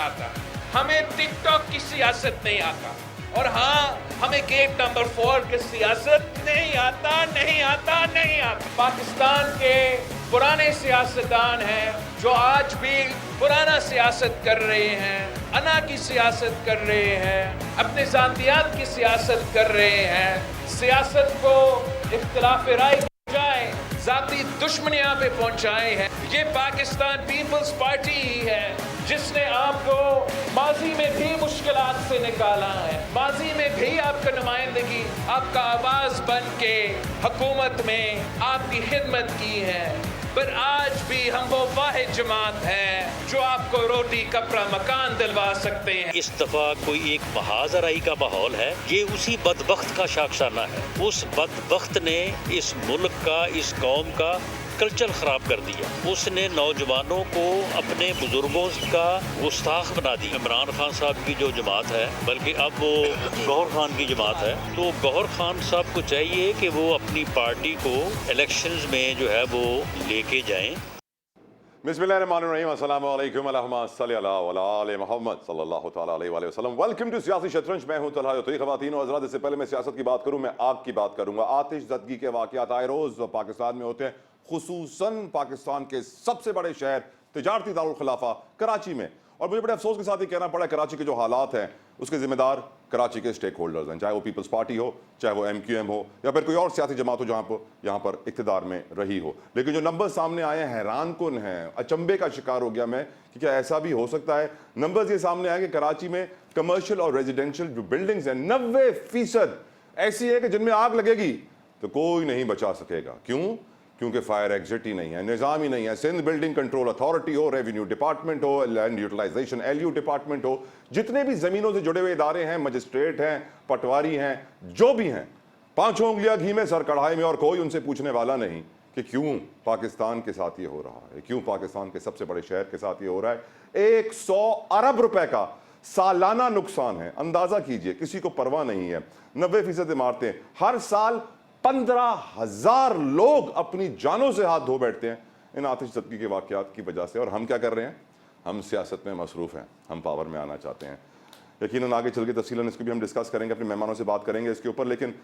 आता, हमें टिकटॉक की सियासत नहीं आता, और हाँ हमें गेट नंबर 4 की सियासत नहीं आता। पाकिस्तान के पुराने सियासतदान हैं जो आज भी पुराना सियासत कर रहे हैं, अना की सियासत कर रहे हैं, अपने ज़ातियात की सियासत कर रहे हैं, सियासत को इख्तिलाफ राय की बजाय ज़ाती दुश्मनियां पे पहुंचाए हैं। ये पाकिस्तान पीपल्स पार्टी ही है जिसने आपको माजी में भी मुश्किलात से निकाला है, माजी में भी आपका नुमाइंदगी, आपका आवाज बन के हुकूमत में आपकी खिदमत की है, पर आज भी हम वो वाहिद जमात है जो आपको रोटी कपड़ा मकान दिलवा सकते हैं। इस दफा कोई एक महाजराई का माहौल है, ये उसी बदबख्त का शाखसाना है। उस बदबख्त ने इस मुल्क का, इस कौम का कल्चर खराब कर दिया। उसने नौजवानों को अपने बुजुर्गों का गुस्ताख बना दी। इमरान खान साहब की जो जमात है, बल्कि अब वो गौहर खान की जमात है, तो गौहर खान साहब को चाहिए कि वो अपनी पार्टी को इलेक्शंस में जो है वो लेके जाएं। बिस्मिल्लाहिर्रहमानिर्रहीम, अस्सलाम वालेकुम, अल्लाहुम्मा सल्ली अला व आले मोहम्मद सल्लल्लाहु तआला अलैहि वसल्लम। वेलकम टू सियासी शतरंज। मैं हूं तलहा तो ख़वातीन और हज़रात, इससे पहले मैं सियासत की बात करूं, मैं आग की बात करूंगा। आतिश ज़दगी के वाक़यात आए रोज़ पाकिस्तान में होते हैं, खुसूसन पाकिस्तान के सबसे बड़े शहर तिजारती दारुल खिलाफा कराची में। और मुझे बड़े अफसोस के साथ ये कहना पड़ा, कराची के जो हालात हैं उसके ज़िम्मेदार कराची के स्टेक होल्डर्स हैं, चाहे वो पीपल्स पार्टी हो, चाहे वो MQM हो, या फिर कोई और सियासी जमात हो जहाँ पर यहाँ पर इक़्तिदार में रही हो। लेकिन जो नंबर सामने आए हैं हैरान कुन हैं, अचंभे का शिकार हो गया मैं कि क्या ऐसा भी हो सकता है। नंबर्स ये सामने आए कि कराची में कमर्शियल और रेजिडेंशियल जो बिल्डिंग्स हैं 90% ऐसी है कि जिनमें आग लगेगी तो कोई नहीं बचा सकेगा। क्यों? क्योंकि फायर एग्जिट ही नहीं है, निज़ाम ही नहीं है। सिंध बिल्डिंग कंट्रोल अथॉरिटी हो, रेवेन्यू डिपार्टमेंट हो, लैंड यूटिलाइजेशन LU डिपार्टमेंट हो, जितने भी ज़मीनों से जुड़े हुए इदारे हैं, मजिस्ट्रेट हैं, पटवारी हैं, जो भी हैं, पांचों उंगलियां घी में सर कढ़ाई में, और कोई उनसे पूछने वाला नहीं कि क्यों पाकिस्तान के साथ ये हो रहा है, क्यों पाकिस्तान के सबसे बड़े शहर के साथ ये हो रहा है। 100 अरब रुपए का सालाना नुकसान है, अंदाजा कीजिए, किसी को परवाह नहीं है। 90% इमारतें, हर साल 15,000 लोग अपनी जानों से हाथ धो बैठते हैं इन आतिश ज़दगी के वाक़यात की वजह से। और हम क्या कर रहे हैं? हम सियासत में मसरूफ़ हैं, हम पावर में आना चाहते हैं। यकीनन आगे चल के तफसीलन इसको भी हम डिस्कस करेंगे, अपने मेहमानों से बात करेंगे इसके ऊपर। लेकिन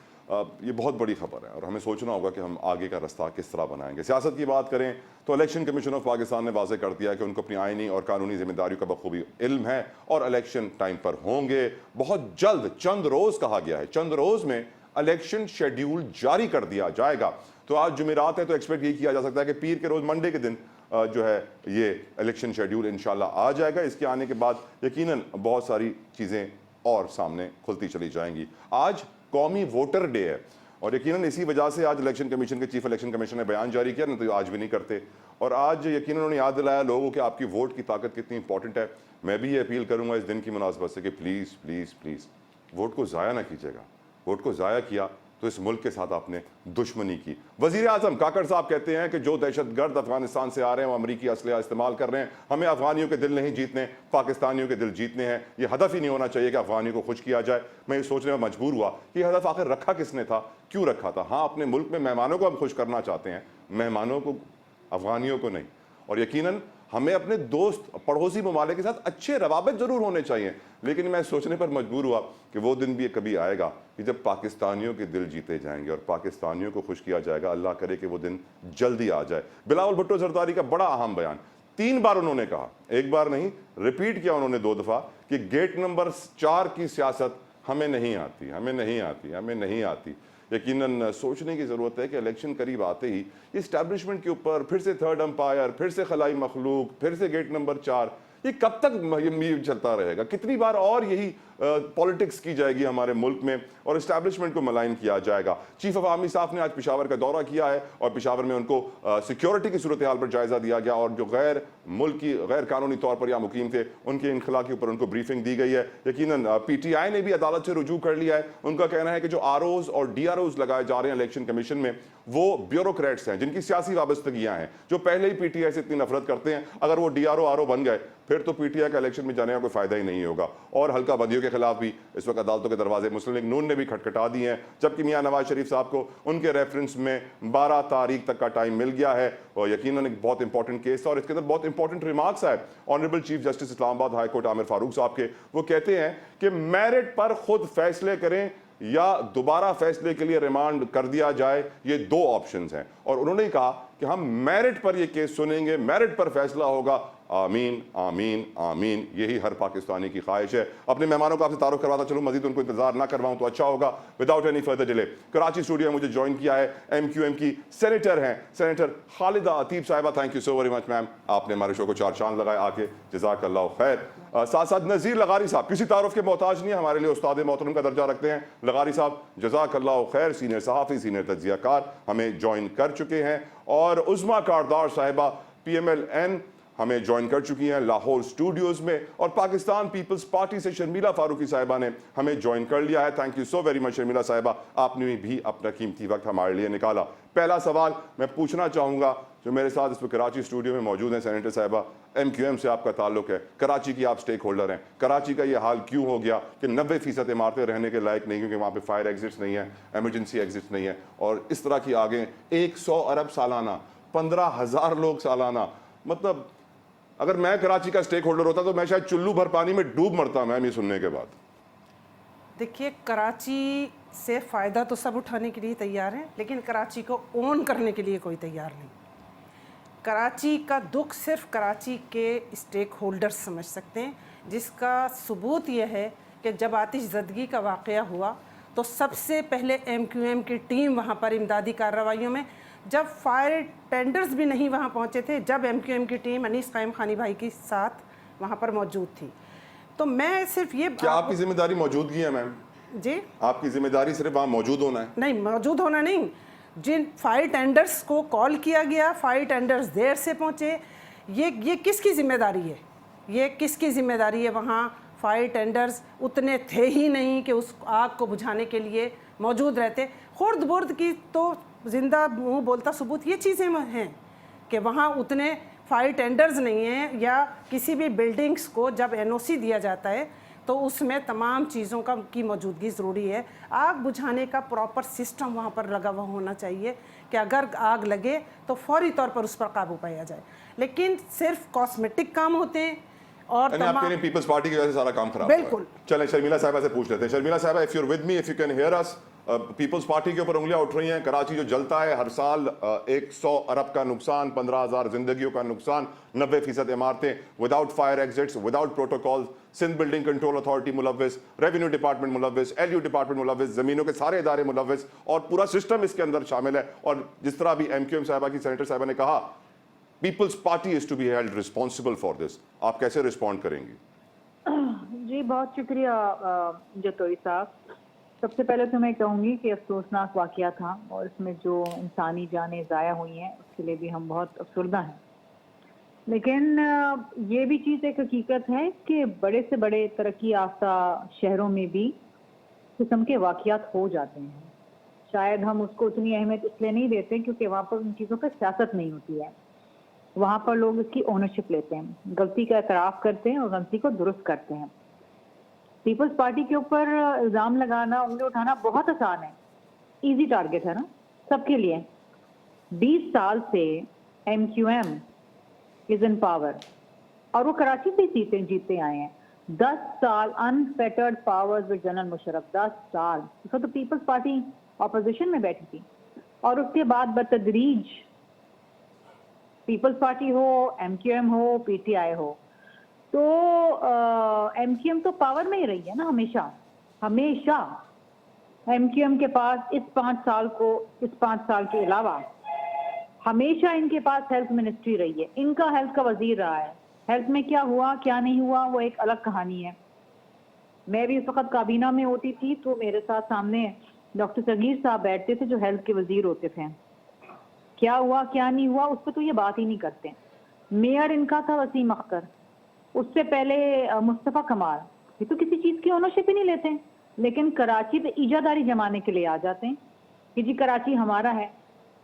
ये बहुत बड़ी खबर है और हमें सोचना होगा कि हम आगे का रास्ता किस तरह बनाएंगे। सियासत की बात करें तो इलेक्शन कमीशन ऑफ पाकिस्तान ने वाज़ेह कर दिया कि उनको अपनी आइनी और कानूनी जिम्मेदारियों का बखूबी इल्म है और इलेक्शन टाइम पर होंगे। बहुत जल्द, चंद रोज़ कहा गया है, चंद रोज़ में इलेक्शन शेड्यूल जारी कर दिया जाएगा। तो आज जुमेरात है, तो एक्सपेक्ट ये किया जा सकता है कि पीर के रोज़, मंडे के दिन जो है ये इलेक्शन शेड्यूल इंशाल्लाह आ जाएगा। इसके आने के बाद यकीनन बहुत सारी चीज़ें और सामने खुलती चली जाएंगी। आज कौमी वोटर डे है और यकीनन इसी वजह से आज इलेक्शन कमीशन के चीफ इलेक्शन कमीशन ने बयान जारी किया, नहीं तो आज भी नहीं करते। और आज यकीनन उन्होंने याद दिलाया लोगों कि आपकी वोट की ताकत कितनी इंपॉर्टेंट है। मैं भी ये अपील करूँगा इस दिन की मुनासबत से कि प्लीज़ प्लीज़ प्लीज़ वोट को ज़ाया ना कीजिएगा। वोट को ज़ाया किया तो इस मुल्क के साथ आपने दुश्मनी की। वज़ीर आज़म काकड़ साहब कहते हैं कि जो दहशतगर्द अफगानिस्तान से आ रहे हैं वो अमरीकी असलहा इस्तेमाल कर रहे हैं। हमें अफगानियों के दिल नहीं जीतने, पाकिस्तानियों के दिल जीतने हैं। ये हदफ ही नहीं होना चाहिए कि अफगानियों को खुश किया जाए। मैं ये सोचने में मजबूर हुआ कि हदफ आखिर रखा किसने था, क्यों रखा था। हाँ, अपने मुल्क में मेहमानों को हम खुश करना चाहते हैं, मेहमानों को, अफगानियों को नहीं। और यकीनन हमें अपने दोस्त पड़ोसी ममालिक के साथ अच्छे रवाबत ज़रूर होने चाहिए। लेकिन मैं सोचने पर मजबूर हुआ कि वो दिन भी कभी आएगा कि जब पाकिस्तानियों के दिल जीते जाएंगे और पाकिस्तानियों को खुश किया जाएगा। अल्लाह करे कि वो दिन जल्दी आ जाए। बिलावल भुट्टो जरदारी का बड़ा अहम बयान, 3 बार उन्होंने कहा, एक बार नहीं, रिपीट किया उन्होंने 2 दफ़ा कि गेट नंबर 4 की सियासत हमें नहीं आती, हमें नहीं आती, हमें नहीं आती। यकीनन सोचने की ज़रूरत है कि इलेक्शन करीब आते ही इस्टेब्लिशमेंट के ऊपर फिर से थर्ड अंपायर, फिर से खलाई मखलूक, फिर से गेट नंबर 4, ये कब तक चलता रहेगा? कितनी बार और यही पॉलिटिक्स की जाएगी हमारे मुल्क में और इस्टेब्लिशमेंट को मलाइन किया जाएगा। चीफ ऑफ आर्मी साहब ने आज पेशावर का दौरा किया है और पेशावर में उनको सिक्योरिटी की सूरत हाल पर जायजा दिया गया और जो गैर मुल्की, गैर कानूनी तौर पर यहाँ मुकीम थे, उनके इनखला के ऊपर उनको ब्रीफिंग दी गई है। यकीनन PTI ने भी अदालत से रुजू कर लिया है। उनका कहना है कि जो ROs और DROs लगाए जा रहे हैं इलेक्शन कमीशन में, वो ब्यूरोक्रेट्स हैं जिनकी सियासी वाबस्तगियां हैं, जो पहले ही PTI से इतनी नफरत करते हैं। अगर वो DRO RO बन गए फिर तो पीटीआई का इलेक्शन में जाने का कोई फ़ायदा ही नहीं होगा। और हल्का बंदियों के खिलाफ भी इस वक्त अदालतों के दरवाजे मुस्लिम लीग नून ने भी खटखटा दिए हैं, जबकि मियां नवाज शरीफ साहब को उनके रेफरेंस में 12 तारीख तक का टाइम मिल गया है। और यकीनन एक बहुत इंपॉर्टेंट केस था और इसके अंदर बहुत इंपॉर्टेंट रिमार्क्स आए honourable chief justice Islamabad high court Aamir Farooq साहब के। वो कहते हैं कि मेरिट पर खुद फैसले करें या दोबारा फैसले के लिए रिमांड कर दिया जाए, ये दो ऑप्शंस हैं। और उन्होंने कहा कि हम मेरिट पर ये केस सुनेंगे, मेरिट पर फैसला होगा। आमीन आमीन आमीन, यही हर पाकिस्तानी की ख्वाहिश है। अपने मेहमानों का आपसे तारुफ करवाता चलूं, मजीद उनको इंतजार ना करवाऊं तो अच्छा होगा। Without any further delay Karachi studio में मुझे ज्वाइन किया है MQM की सेनेटर हैं, सेनेटर खालिदा अतीब साहिबा। Thank you so very much ma'am, आपने हमारे शो को 4 चांद लगाए आके, जज़ाकल्लाह खैर। साथ साथ नज़ीर लगारी साहब, किसी तारुफ के मोहताज नहीं है, हमारे लिए उस्ताद मोहतरम का दर्जा रखते हैं। लगारी साहब जज़ाकल्लाह खैर, सीनियर सहाफ़ी, सीनियर तज्ज़ियाकार, हमें ज्वाइन कर चुके हैं। और उज़मा कारदार साहिबा PMLN हमें ज्वाइन कर चुकी हैं लाहौर स्टूडियोज़ में। और पाकिस्तान पीपल्स पार्टी से शर्मिला फारूकी साहिबा ने हमें ज्वाइन कर लिया है। Thank you so very much Sharmila साहिबा, आपने भी अपना कीमती वक्त हमारे लिए निकाला। पहला सवाल मैं पूछना चाहूँगा, जो मेरे साथ इस पर कराची स्टूडियो में मौजूद हैं, सेनेटर साहिबा, MQM से आपका ताल्लुक है, कराची की आप स्टेक होल्डर हैं। कराची का ये हाल क्यों हो गया कि 90% इमारतें रहने के लायक नहीं, क्योंकि वहाँ पे फायर एग्जिट्स नहीं है, एमरजेंसी एग्जिट्स नहीं है, और इस तरह की आगे 100 अरब सालाना, 15,000 लोग सालाना। मतलब अगर मैं कराची का स्टेक होल्डर होता तो मैं शायद चुल्लू भर पानी में डूब मरता मैम, ये सुनने के बाद। देखिए, कराची से फ़ायदा तो सब उठाने के लिए तैयार हैं, लेकिन कराची को ओन करने के लिए कोई तैयार नहीं। कराची का दुख सिर्फ कराची के स्टेक होल्डर्स समझ सकते हैं, जिसका सबूत यह है कि जब आतिश ज़दगी का वाक़या हुआ तो सबसे पहले MQM की टीम वहाँ पर इमदादी कार्रवाइयों में, जब फायर टेंडर्स भी नहीं वहाँ पहुँचे थे, जब MQM की टीम अनीस कायम खानी भाई के साथ वहाँ पर मौजूद थी। तो मैं सिर्फ ये, क्या आपकी जिम्मेदारी मौजूदगी है मैम? जी, आपकी जिम्मेदारी सिर्फ वहाँ मौजूद होना है? नहीं, मौजूद होना नहीं। जिन फायर टेंडर्स को कॉल किया गया, फायर टेंडर्स देर से पहुँचे, ये किसकी जिम्मेदारी है? ये किसकी जिम्मेदारी है? वहाँ फायर टेंडर्स उतने थे ही नहीं कि उस आग को बुझाने के लिए मौजूद रहते। खुर्द बुर्द की तो जिंदा मुँह बोलता सबूत ये चीज़ें हैं कि वहाँ उतने फायर टेंडर्स नहीं हैं, या किसी भी बिल्डिंग्स को जब NOC दिया जाता है तो उसमें तमाम चीज़ों की मौजूदगी ज़रूरी है। आग बुझाने का प्रॉपर सिस्टम वहाँ पर लगा हुआ होना चाहिए कि अगर आग लगे तो फौरी तौर पर उस पर काबू पाया जाए। लेकिन सिर्फ कॉस्मेटिक काम होते हैं और आपके पीपल्स पार्टी की वजह से सारा काम खराब हुआ है। बिल्कुल। चलें शर्मिला साहिबा से पूछ लेते हैं। शर्मिला साहिबा, if you are with me, if you can hear us, Peoples Party के ऊपर उंगलियां उठ रही हैं। कराची जो जलता है हर साल, 100 अरब का नुकसान, 15,000 जिंदगियों का नुकसान, 90% इमारतें without fire exits, without protocol, Sindh building control authority मुलव्विस, रेवेन्यू डिपार्टमेंट मुलव्विस, LU डिपार्टमेंट मुलव्विस, जमीनों के सारे इदारे मुलव्विस, और पूरा सिस्टम इसके अंदर शामिल है। और जिस तरह भी MQM साहिबा की, सेनेटर साहिबा ने कहा, Peoples Party is to be held responsible for this. आप कैसे रिस्पॉन्ड करेंगी? जी, बहुत शुक्रिया जतोई साहब। सबसे पहले तो मैं कहूँगी कि अफसोसनाक वाक़या था, और इसमें जो इंसानी जानें ज़ाया हुई हैं उसके लिए भी हम बहुत अफसरदा हैं। लेकिन ये भी चीज़ एक हकीकत है कि बड़े से बड़े तरक्की याफ्ता शहरों में भी किस्म के वाक़यात हो जाते हैं। शायद हम उसको उतनी अहमियत इसलिए नहीं देते क्योंकि वहाँ पर उन चीज़ों पर सियासत नहीं होती है। वहाँ पर लोग इसकी ओनरशिप लेते हैं, गलती का एतराफ़ करते हैं और गलती को दुरुस्त करते हैं। पीपल्स पार्टी के ऊपर इल्ज़ाम लगाना, उंगली उठाना बहुत आसान है, इजी टारगेट है ना सबके लिए। 20 साल से MQM इज इन पावर और वो कराची से जीते आए हैं। 10 साल unfettered powers with general Musharraf, 10 साल। तो पीपल्स पार्टी ऑपोजिशन में बैठी थी, और उसके बाद बतदरीज पीपल्स पार्टी हो, MQM हो, PTI हो, तो MQM तो पावर में ही रही है ना हमेशा। MQM के पास इस 5 साल के अलावा हमेशा इनके पास हेल्थ मिनिस्ट्री रही है, इनका हेल्थ का वजीर रहा है। हेल्थ में क्या हुआ क्या नहीं हुआ वो एक अलग कहानी है। मैं भी उस वक्त काबीना में होती थी, तो मेरे साथ सामने डॉक्टर सगीर साहब बैठते थे जो हेल्थ के वजीर होते थे। क्या हुआ क्या नहीं हुआ उस पर तो ये बात ही नहीं करते। मेयर इनका था वसीम अख्तर, उससे पहले मुस्तफ़ा कमाल, ये तो किसी चीज़ की ओनरशिप ही नहीं लेते, लेकिन कराची पे ईजादारी जमाने के लिए आ जाते हैं कि जी कराची हमारा है।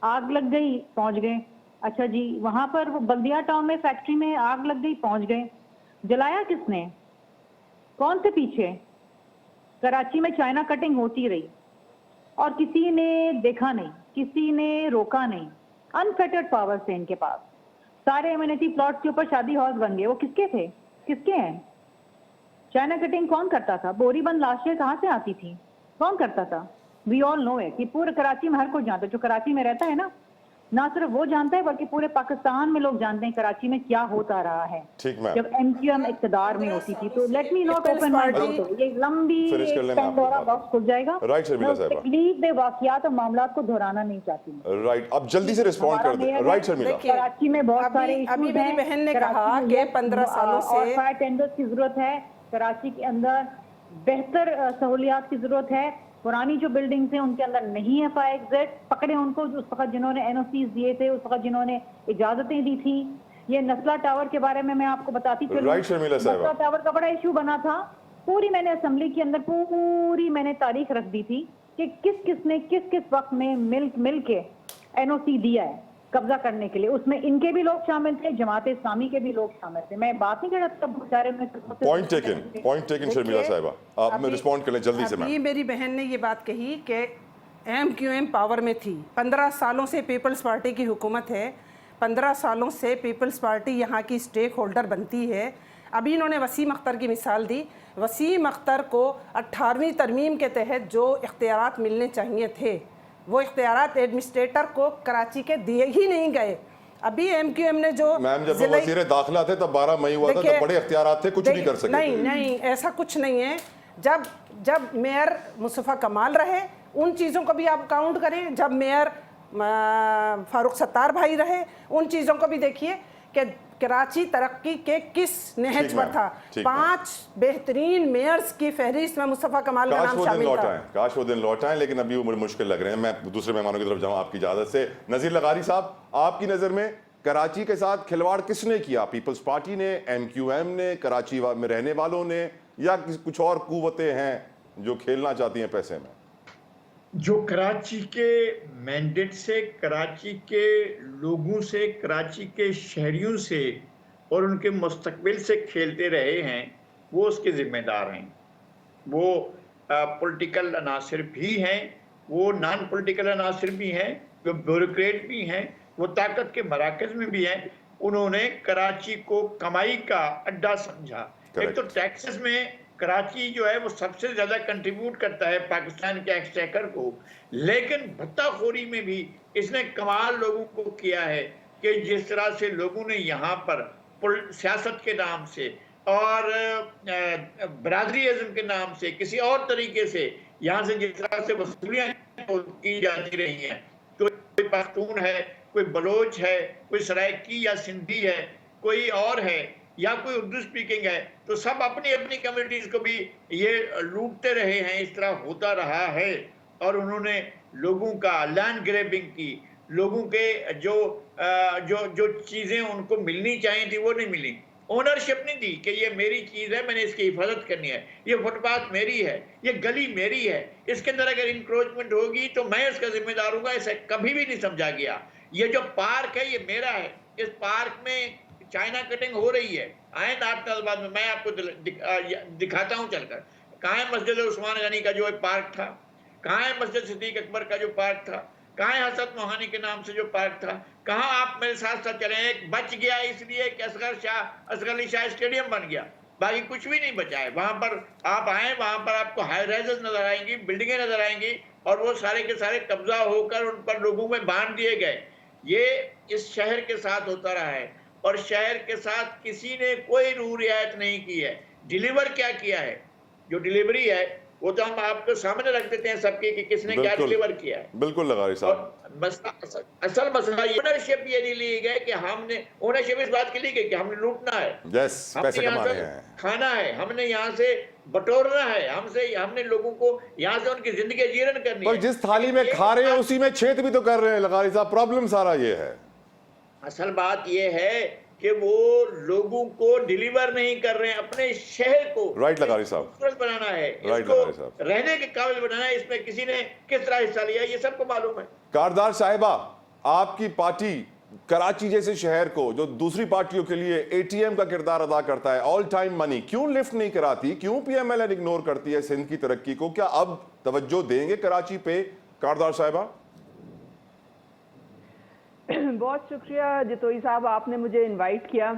आग लग गई, पहुंच गए। अच्छा जी, वहाँ पर वो बल्दिया टाउन में फैक्ट्री में आग लग गई, पहुंच गए। जलाया किसने, कौन से पीछे? कराची में चाइना कटिंग होती रही और किसी ने देखा नहीं, किसी ने रोका नहीं। अनफेटर्ड पावर से इनके पास सारे एमिनिटी प्लॉट के ऊपर शादी हॉल बन गए। वो किसके थे, किसके हैं? चाइना कटिंग कौन करता था? बोरीबंद लाशें कहाँ से आती थी, कौन करता था? वी ऑल नो है कि पूरे कराची में हर कोई जानता है, जो कराची में रहता है ना सिर्फ वो जानता है बल्कि पूरे पाकिस्तान में लोग जानते हैं कराची में क्या होता रहा है ठीक मैम। जब एमक्यूएम इक़्तिदार में होती थी। तो let me not open my mouth, ये लंबी Finish कर लें, मैं पेंडोरा आपको बॉक्स खुल जाएगा। Right, शर्मिला साहिबा। तकलीफ दे वाक़ियात और मामलात को दोहराना नहीं चाहती मैं। राइट, अब जल्दी से रिस्पॉन्ड कर दें। राइट शर्मिला, देखिए, कराची में बहुत सारे अभी इश्यूज मेरी हैं। बहन ने कराची कहा में कि 15 सालों से और फायर टेंडर्स की जरूरत है। कराची के अंदर बेहतर सहूलियात की जरूरत है। पुरानी जो बिल्डिंग्स हैं उनके अंदर नहीं है फायर एग्जिट। पकड़े उनको उस वक्त जिन्होंने एनओसीज दिए थे, उस वक्त जिन्होंने इजाजतें दी थी। ये नस्ला टावर के बारे में मैं आपको बताती चलूं। राइट शर्मिला साहिबा, नस्ला टावर का बड़ा इशू बना था। पूरी मैंने असेंबली के अंदर पूरी मैंने तारीख रख दी थी कि किसने किस वक्त में मिल के एनओसी दिया है कब्जा करने के लिए। उसमें इनके भी लोग शामिल थे, जमात इस्लामी के भी लोग शामिल थे। मैं बात नहीं कर रहा था बेचारे में। पॉइंट टेकन शर्मिला साहिबा, आप में रिस्पॉन्ड कर लें जल्दी से। अभी मेरी बहन ने ये बात कही कि एमक्यूएम पावर में थी। 15 सालों से पीपल्स पार्टी की हुकूमत है, 15 सालों से पीपल्स पार्टी यहाँ की स्टेक होल्डर बनती है। अभी इन्होंने वसीम अख्तर की मिसाल दी। वसीम अख्तर को 18वीं तरमीम के तहत जो इख्तियारात मिलने चाहिए थे वो इख्तियारात एडमिनिस्ट्रेटर को कराची के दिए ही नहीं गए। अभी एमक्यूएम ने जो मैम जब वज़ीर दाखिला थे तब 12 मई हुआ था, तो बड़े इख्तियारात थे, कुछ नहीं कर सके। नहीं ऐसा कुछ नहीं है। जब मेयर मुस्तफ़ा कमाल रहे उन चीज़ों को भी आप काउंट करें, जब मेयर फारूक सत्तार भाई रहे उन चीज़ों को भी देखिए कि कराची तरक्की के किस नहज पर था। 5 बेहतरीन मेयर्स की फहरिस्त में मुस्तफ़ा कमाल का नाम शामिल था। काश वो दिन लौट आए, लेकिन अभी वो मुश्किल लग रहे हैं। मैं दूसरे मेहमानों की तरफ जाऊं आपकी इजाजत से। नज़ीर लगारी साहब, आपकी नज़र में कराची के साथ खिलवाड़ किसने किया? पीपल्स पार्टी ने, एमक्यूएम ने, कराची में रहने वालों ने, या कुछ और कुव्वतें हैं जो खेलना चाहती हैं पैसे में? जो कराची के मैंडेट से, कराची के लोगों से, कराची के शहरियों से और उनके मुस्तकबिल से खेलते रहे हैं, वो उसके ज़िम्मेदार हैं। वो पॉलिटिकल अनासिर भी हैं, वो नॉन पॉलिटिकल अनासिर भी हैं, वो ब्यूरोक्रेट भी हैं, वो ताकत के मराकज़ में भी हैं। उन्होंने कराची को कमाई का अड्डा समझा। एक तो टैक्सेस में कराची जो है वो सबसे ज़्यादा कंट्रीब्यूट करता है पाकिस्तान के एक्सचेकर को, लेकिन भत्ताखोरी में भी इसने कमाल लोगों को किया है कि जिस तरह से लोगों ने यहाँ पर सियासत के नाम से और बरादरीज़म के नाम से किसी और तरीके से यहाँ से जिस तरह से वसूलियाँ की जाती रही हैं, कोई पख्तून है, कोई बलोच है, कोई सराइकी या सिंधी है, कोई और है, या कोई उर्दू स्पीकिंग है, तो सब अपनी अपनी कम्युनिटीज़ को भी ये लूटते रहे हैं। इस तरह होता रहा है और उन्होंने लोगों का लैंड ग्रैबिंग की, लोगों के जो चीज़ें उनको मिलनी चाहिए थी वो नहीं मिली। ओनरशिप नहीं दी कि ये मेरी चीज़ है, मैंने इसकी हिफाजत करनी है, ये फुटपाथ मेरी है, ये गली मेरी है, इसके अंदर अगर इंक्रोचमेंट होगी तो मैं इसका जिम्मेदार हूँगा। इसे कभी भी नहीं समझा गया। ये जो पार्क है ये मेरा है, इस पार्क में चाइना कटिंग हो रही है। आए नाजबाद में मैं आपको दिखाता हूँ चलकर। कहाँ है मस्जिद उस्मान गनी का जो एक पार्क था, कहाँ है मस्जिद सिद्दीक अकबर का जो पार्क था, कहाँ है हसरत मोहानी के नाम से जो पार्क था, कहाँ? आप मेरे साथ साथ चले। एक बच गया इसलिए कि असगर अली शाह स्टेडियम बन गया, बाकी कुछ भी नहीं बचा है। वहाँ पर आप आए, वहाँ पर आपको हाई राइजेस नजर आएंगी, बिल्डिंगें नजर आएंगी, और वो सारे के सारे कब्जा होकर उन पर लोगों में बांट दिए गए। ये इस शहर के साथ होता रहा है और शहर के साथ किसी ने कोई रू रियायत नहीं की है। डिलीवर क्या किया है, जो डिलीवरी है वो तो हम आपको सामने रख देते हैं सबके कि किसने क्या डिलीवर किया है। बिल्कुल लगारी साहब, असल मसला ओनरशिप ये नहीं ली गई कि हमने ओनरशिप इस बात के लिए कि हमने लूटना है, पैसे कमाने हैं, खाना है, हमने यहाँ से बटोरना है, हमने लोगों को यहाँ से उनकी जिंदगी जीवन करनी है। जिस थाली में खा रहे हैं उसी में छेद भी तो कर रहे हैं लगारी साहब। प्रॉब्लम सारा ये है। असल बात ये है कि वो लोगों को डिलीवर नहीं कर रहे हैं, अपने शहर को राइट लगारी साहब बनाना है, राइट इसको लगारी साहब रहने के काबिल बनाना है। इसमें किसी ने किस तरह हिस्सा लिया ये सबको मालूम है। कारदार साहिबा, आपकी पार्टी कराची जैसे शहर को जो दूसरी पार्टियों के लिए एटीएम का किरदार अदा करता है, ऑल टाइम मनी, क्यों लिफ्ट नहीं कराती? क्यों पीएमएलएन इग्नोर करती है सिंध की तरक्की को? क्या अब तवज्जो देंगे कराची पे कारदार साहिबा? बहुत शुक्रिया जितोई साहब, आपने मुझे इनवाइट किया।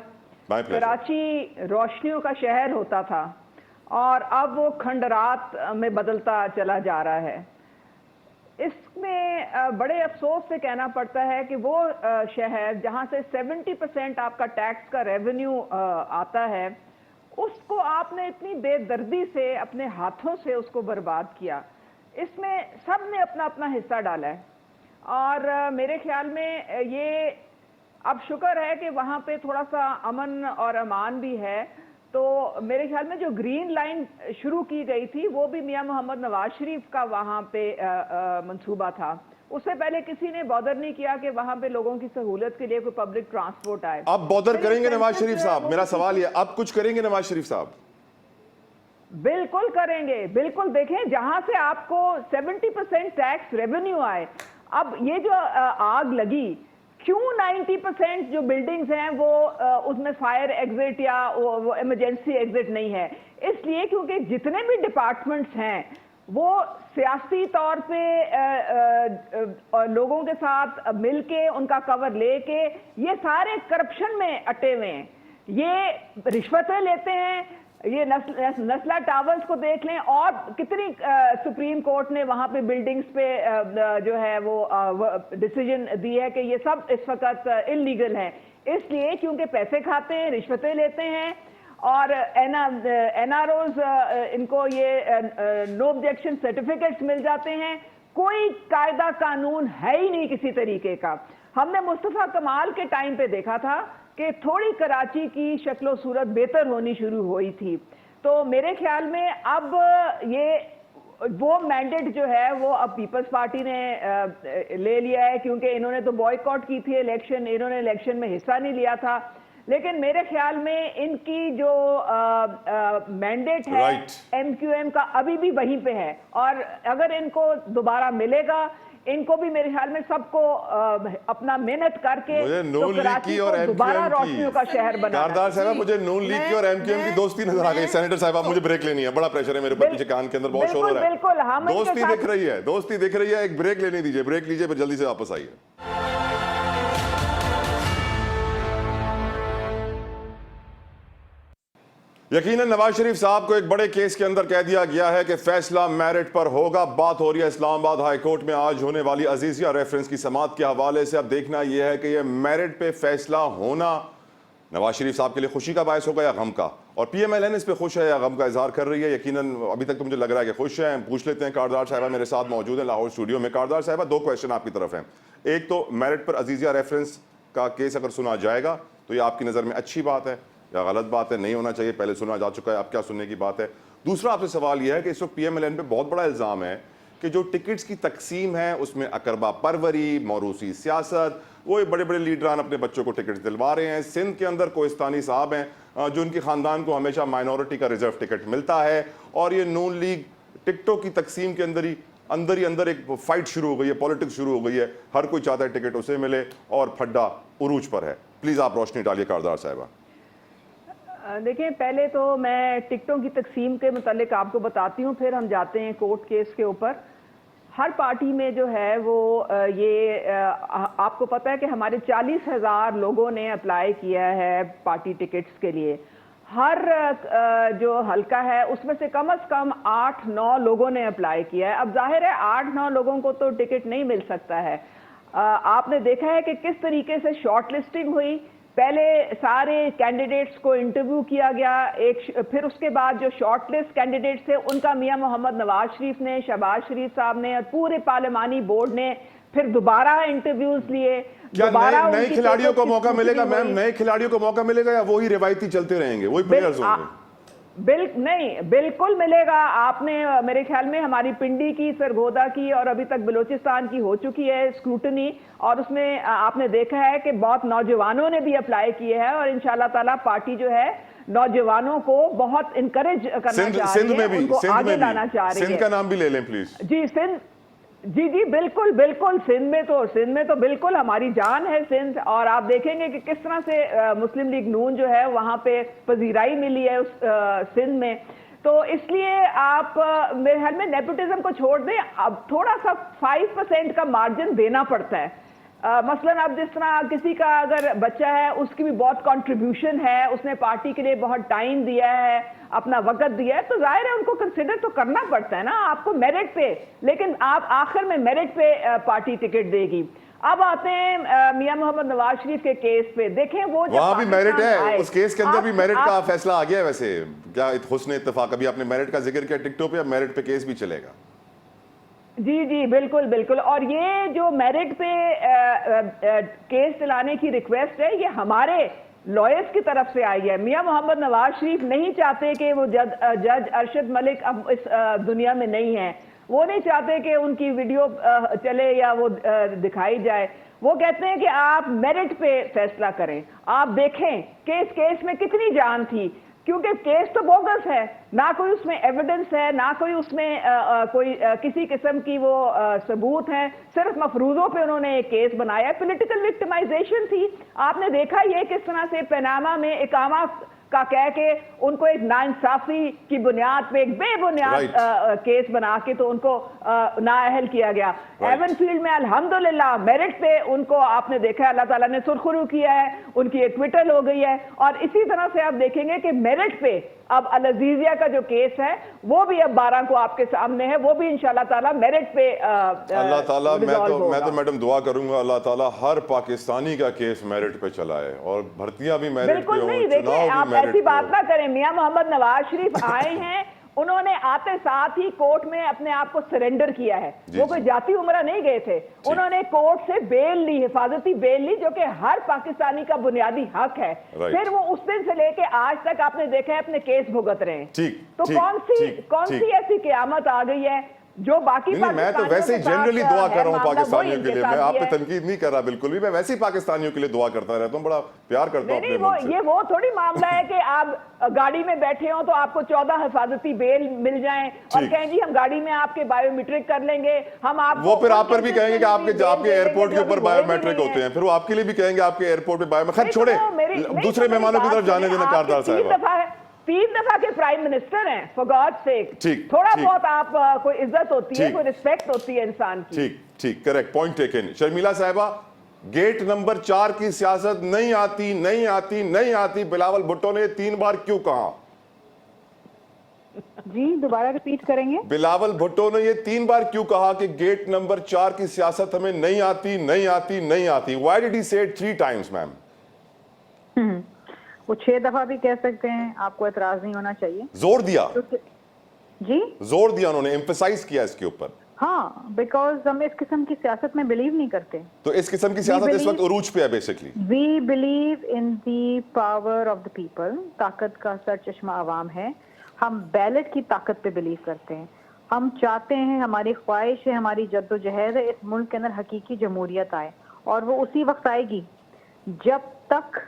कराची रोशनियों का शहर होता था और अब वो खंडरात में बदलता चला जा रहा है। इसमें बड़े अफसोस से कहना पड़ता है कि वो शहर जहां से 70% आपका टैक्स का रेवेन्यू आता है, उसको आपने इतनी बेदर्दी से अपने हाथों से उसको बर्बाद किया। इसमें सब ने अपना अपना हिस्सा डाला है और मेरे ख्याल में ये अब शुक्र है कि वहाँ पे थोड़ा सा अमन और अमान भी है। तो मेरे ख्याल में जो ग्रीन लाइन शुरू की गई थी वो भी मियां मोहम्मद नवाज शरीफ का वहाँ पे मंसूबा था। उससे पहले किसी ने बॉदर नहीं किया कि वहाँ पे लोगों की सहूलत के लिए कोई पब्लिक ट्रांसपोर्ट आए। अब बॉदर करेंगे नवाज शरीफ साहब? मेरा सवाल ये, अब कुछ करेंगे नवाज शरीफ साहब? बिल्कुल करेंगे, बिल्कुल। देखें, जहां से आपको 70% टैक्स रेवेन्यू आए, अब ये जो आग लगी, क्यों 90% जो बिल्डिंग्स हैं वो उसमें फायर एग्जिट या वो इमरजेंसी एग्जिट नहीं है? इसलिए क्योंकि जितने भी डिपार्टमेंट्स हैं वो सियासी तौर पे लोगों के साथ मिलके उनका कवर लेके ये सारे करप्शन में अटे हुए हैं। ये रिश्वतें लेते हैं। ये नस्ला टावर्स को देख लें और कितनी सुप्रीम कोर्ट ने वहां पे बिल्डिंग्स पे जो है वो डिसीजन दी है कि ये सब इस वक्त इलीगल है, इसलिए क्योंकि पैसे खाते हैं, रिश्वतें लेते हैं और एनआरओज इनको ये नो ऑब्जेक्शन सर्टिफिकेट्स मिल जाते हैं। कोई कायदा कानून है ही नहीं किसी तरीके का। हमने मुस्तफा कमाल के टाइम पे देखा था कि थोड़ी कराची की शक्लो सूरत बेहतर होनी शुरू हुई थी। तो मेरे ख्याल में अब ये वो मैंडेट जो है वो अब पीपल्स पार्टी ने ले लिया है, क्योंकि इन्होंने तो बॉयकॉट की थी इलेक्शन, इन्होंने इलेक्शन में हिस्सा नहीं लिया था। लेकिन मेरे ख्याल में इनकी जो मैंडेट है एमक्यूएम का अभी भी वहीं पे है और अगर इनको दोबारा मिलेगा, इनको भी मेरे ख्याल में सबको अपना मेहनत करके मुझे नून लीग की और दोबारा रोशनियों का शहर बनाना। कारदार साहिबा, मुझे नून लीग की और एमक्यूएम की दोस्ती नजर आ गई। सेनेटर साहिबा, मुझे ब्रेक लेनी है, बड़ा प्रेशर है मेरे ऊपर, पीछे कान के अंदर बहुत शोर हो रहा है। बिल्कुल, हम दोस्ती दिख रही है, दोस्ती दिख रही है। एक ब्रेक लेने दीजिए, ब्रेक लीजिए, फिर जल्दी से वापस आइए। यकीनन नवाज शरीफ साहब को एक बड़े केस के अंदर कह दिया गया है कि फैसला मेरिट पर होगा। बात हो रही है इस्लामाबाद हाई कोर्ट में आज होने वाली अजीजिया रेफरेंस की समाअत के हवाले से। अब देखना यह है कि यह मेरिट पे फैसला होना नवाज शरीफ साहब के लिए खुशी का बायस होगा या गम का, और पीएमएलएन इस पे खुश है या गम का इजहार कर रही है। यकीनन अभी तक तो मुझे लग रहा है कि खुश है। पूछ लेते हैं, कारदार साहिबा मेरे साथ मौजूद है लाहौर स्टूडियो में। कारदार साहिबा, दो क्वेश्चन आपकी तरफ हैं। एक तो मेरिट पर अजीजिया रेफरेंस का केस अगर सुना जाएगा तो ये आपकी नज़र में अच्छी बात है या गलत बात है? नहीं होना चाहिए, पहले सुना जा चुका है, अब क्या सुनने की बात है? दूसरा आपसे सवाल यह है कि इस वक्त पीएमएलएन पे बहुत बड़ा इल्ज़ाम है कि जो टिकट्स की तकसीम है उसमें अकरबा परवरी, मौरूसी सियासत, वो बड़े बड़े लीडरान अपने बच्चों को टिकट दिलवा रहे हैं। सिंध के अंदर कोहिस्तानी साहब हैं जो उनके ख़ानदान को हमेशा माइनॉरिटी का रिजर्व टिकट मिलता है, और ये नून लीग टिकटों की तकसीम के अंदर एक फाइट शुरू हो गई है, पॉलिटिक्स शुरू हो गई है। हर कोई चाहता है टिकट उसे मिले और फड्डा उरूज पर है। प्लीज़ आप रोशनी डालिए कारदार साहिबा। देखिए, पहले तो मैं टिकटों की तकसीम के मुतालिक आपको बताती हूँ, फिर हम जाते हैं कोर्ट केस के ऊपर। हर पार्टी में जो है वो आपको पता है कि हमारे 40,000 लोगों ने अप्लाई किया है पार्टी टिकट्स के लिए। हर जो हल्का है उसमें से कम 8-9 लोगों ने अप्लाई किया है। अब जाहिर है 8-9 लोगों को तो टिकट नहीं मिल सकता है। आपने देखा है कि किस तरीके से शॉर्ट लिस्टिंग हुई। पहले सारे कैंडिडेट्स को इंटरव्यू किया गया, फिर उसके बाद जो शॉर्ट लिस्ट कैंडिडेट्स थे उनका मियां मोहम्मद नवाज शरीफ ने, शहबाज शरीफ साहब ने और पूरे पार्लियामानी बोर्ड ने फिर दोबारा इंटरव्यूज लिए। क्या नए खिलाड़ियों को मौका मिलेगा मैम? नए खिलाड़ियों को मौका मिलेगा या वही रिवायती चलते रहेंगे, वही प्लेयर्स होंगे? नहीं, बिल्कुल मिलेगा। आपने मेरे ख्याल में हमारी पिंडी की, सरगोदा की और अभी तक बलूचिस्तान की हो चुकी है स्क्रूटनी, और उसमें आपने देखा है कि बहुत नौजवानों ने भी अप्लाई किए हैं और इंशाल्लाह ताला पार्टी जो है नौजवानों को बहुत इनकरेज करना चाह रही है, उनको आगे लाना चाह रही है। सिंध का नाम भी ले लें प्लीज। जी, जी जी बिल्कुल बिल्कुल, सिंध में तो बिल्कुल हमारी जान है सिंध। और आप देखेंगे कि किस तरह से मुस्लिम लीग नून जो है वहाँ पे पजीराई मिली है उस सिंध में। तो इसलिए आप मेरे ख्याल में नेपोटिज्म को छोड़ दें, अब थोड़ा सा 5% का मार्जिन देना पड़ता है। मसलन अब जिस तरह किसी का अगर बच्चा है, उसकी भी बहुत कंट्रीब्यूशन है, उसने पार्टी के लिए बहुत टाइम दिया है, अपना वक्त दिया है, तो जाहिर है उनको कंसिडर तो करना पड़ता है ना आपको मेरिट पे। लेकिन आप आखिर में मेरिट पे पार्टी टिकट देगी। अब आते हैं मियां मोहम्मद नवाज शरीफ के केस पे। देखें वो वहां भी मेरिट है, उस केस के अंदर भी मेरिट का फैसला आ गया है। वैसे क्या हुस्न इत्तेफाक, अभी आपने मेरिट का जिक्र किया टिकटों पे, अब मेरिट पे केस भी चलेगा। जी जी बिल्कुल बिल्कुल। और ये जो मेरिट पे केस चलाने की रिक्वेस्ट है, ये हमारे लॉयर्स की तरफ से आई है। मियां मोहम्मद नवाज शरीफ नहीं चाहते कि वो जज अरशद मलिक अब इस दुनिया में नहीं है, वो नहीं चाहते कि उनकी वीडियो चले या वो दिखाई जाए। वो कहते हैं कि आप मेरिट पे फैसला करें, आप देखें कि इस केस में कितनी जान थी, क्योंकि केस तो बोगस है, ना कोई उसमें एविडेंस है, ना कोई उसमें कोई किसी किस्म की वो सबूत है, सिर्फ मफरूजों पे उन्होंने एक केस बनाया। पॉलिटिकल विक्टिमाइजेशन थी। आपने देखा ये किस तरह से पनामा में इकामा का कह के उनको एक नाइंसाफी की बुनियाद पे एक बेबुनियाद केस बना के तो उनको नाअहल किया गया। एवनफील्ड में अल्हम्दुलिल्लाह मेरिट पे उनको आपने देखा, अल्लाह ताला ने सुरखरू किया है, उनकी एक्विटल हो गई है। और इसी तरह से आप देखेंगे कि मेरिट पे अब अल अजीजिया का जो केस है वो भी अब 12 को आपके सामने है, वो भी इंशाल्लाह ताला मेरिट पे अल्लाह ताला, मैं तो मैडम दुआ करूंगा अल्लाह ताला हर पाकिस्तानी का केस मेरिट पे चलाए और भर्तियां भी मेरिट पे बिल्कुल हों, नहीं। देखिए आप ऐसी बात ना करें, मियां मोहम्मद नवाज शरीफ आए हैं, उन्होंने आते साथ ही कोर्ट में अपने आप को सरेंडर किया है। वो कोई जाती उमरा नहीं गए थे, उन्होंने कोर्ट से बेल ली, हिफाजती बेल ली, जो कि हर पाकिस्तानी का बुनियादी हक है। फिर वो उस दिन से लेके आज तक आपने देखा है अपने केस भुगत रहे हैं। तो कौन सी ऐसी क़यामत आ गई है जो बाकी मैं तो वैसे ही जनरली दुआ कर रहा हूँ पाकिस्तानियों के लिए, मैं आप पे तनकीद नहीं कर रहा बिल्कुल भी, मैं वैसे ही पाकिस्तानियों के लिए दुआ करता रहता हूँ, बड़ा प्यार करता हूँ। ये वो थोड़ी मामला है कि आप गाड़ी में बैठे हो तो आपको 14 हिफाजती बेल मिल जाएं और कहें जी हम गाड़ी में आपके बायोमेट्रिक कर लेंगे, हम आप वो फिर आप पर भी कहेंगे कि आपके एयरपोर्ट के ऊपर बायोमेट्रिक होते हैं, फिर वो आपके लिए भी कहेंगे आपके एयरपोर्ट पे बायोमेट्रिक। खैर छोड़े, दूसरे मेहमानों की तरफ जाने देना कारदार साहब। 3 दफा के प्राइम मिनिस्टर हैं, फॉर गॉड सेक। थोड़ा बहुत आप कोई इज्जत होती है, कोई रिस्पेक्ट होती है इंसान की। ठीक करेक्ट, पॉइंट टेकन। शर्मिला साहिबा, गेट नंबर 4 की सियासत नहीं आती बिलावल भुट्टो ने 3 बार क्यों कहा? जी दोबारा रिपीट करेंगे। बिलावल भुट्टो ने ये 3 बार क्यों कहा कि गेट नंबर 4 की सियासत हमें नहीं आती? Why did he say it 3 times, ma'am? वो 6 दफा भी कह सकते हैं, आपको एतराज नहीं होना चाहिए। जोर दिया जी, जोर दिया उन्होंने, एम्फसाइज किया इसके ऊपर। हाँ, बिकॉज हम इस किस्म की सियासत में बिलीव नहीं करते। तो इस किस्म की सियासत इस वक्त उरूज पे है basically. We believe in the power of the people. ताकत का सर चश्मा आवाम है। हम बैलेट की ताकत पे बिलीव करते हैं। हम चाहते हैं, हमारी ख्वाहिश है, हमारी जद्दोजहद है, इस मुल्क के अंदर हकीकी जमहूरियत आए, और वो उसी वक्त आएगी जब तक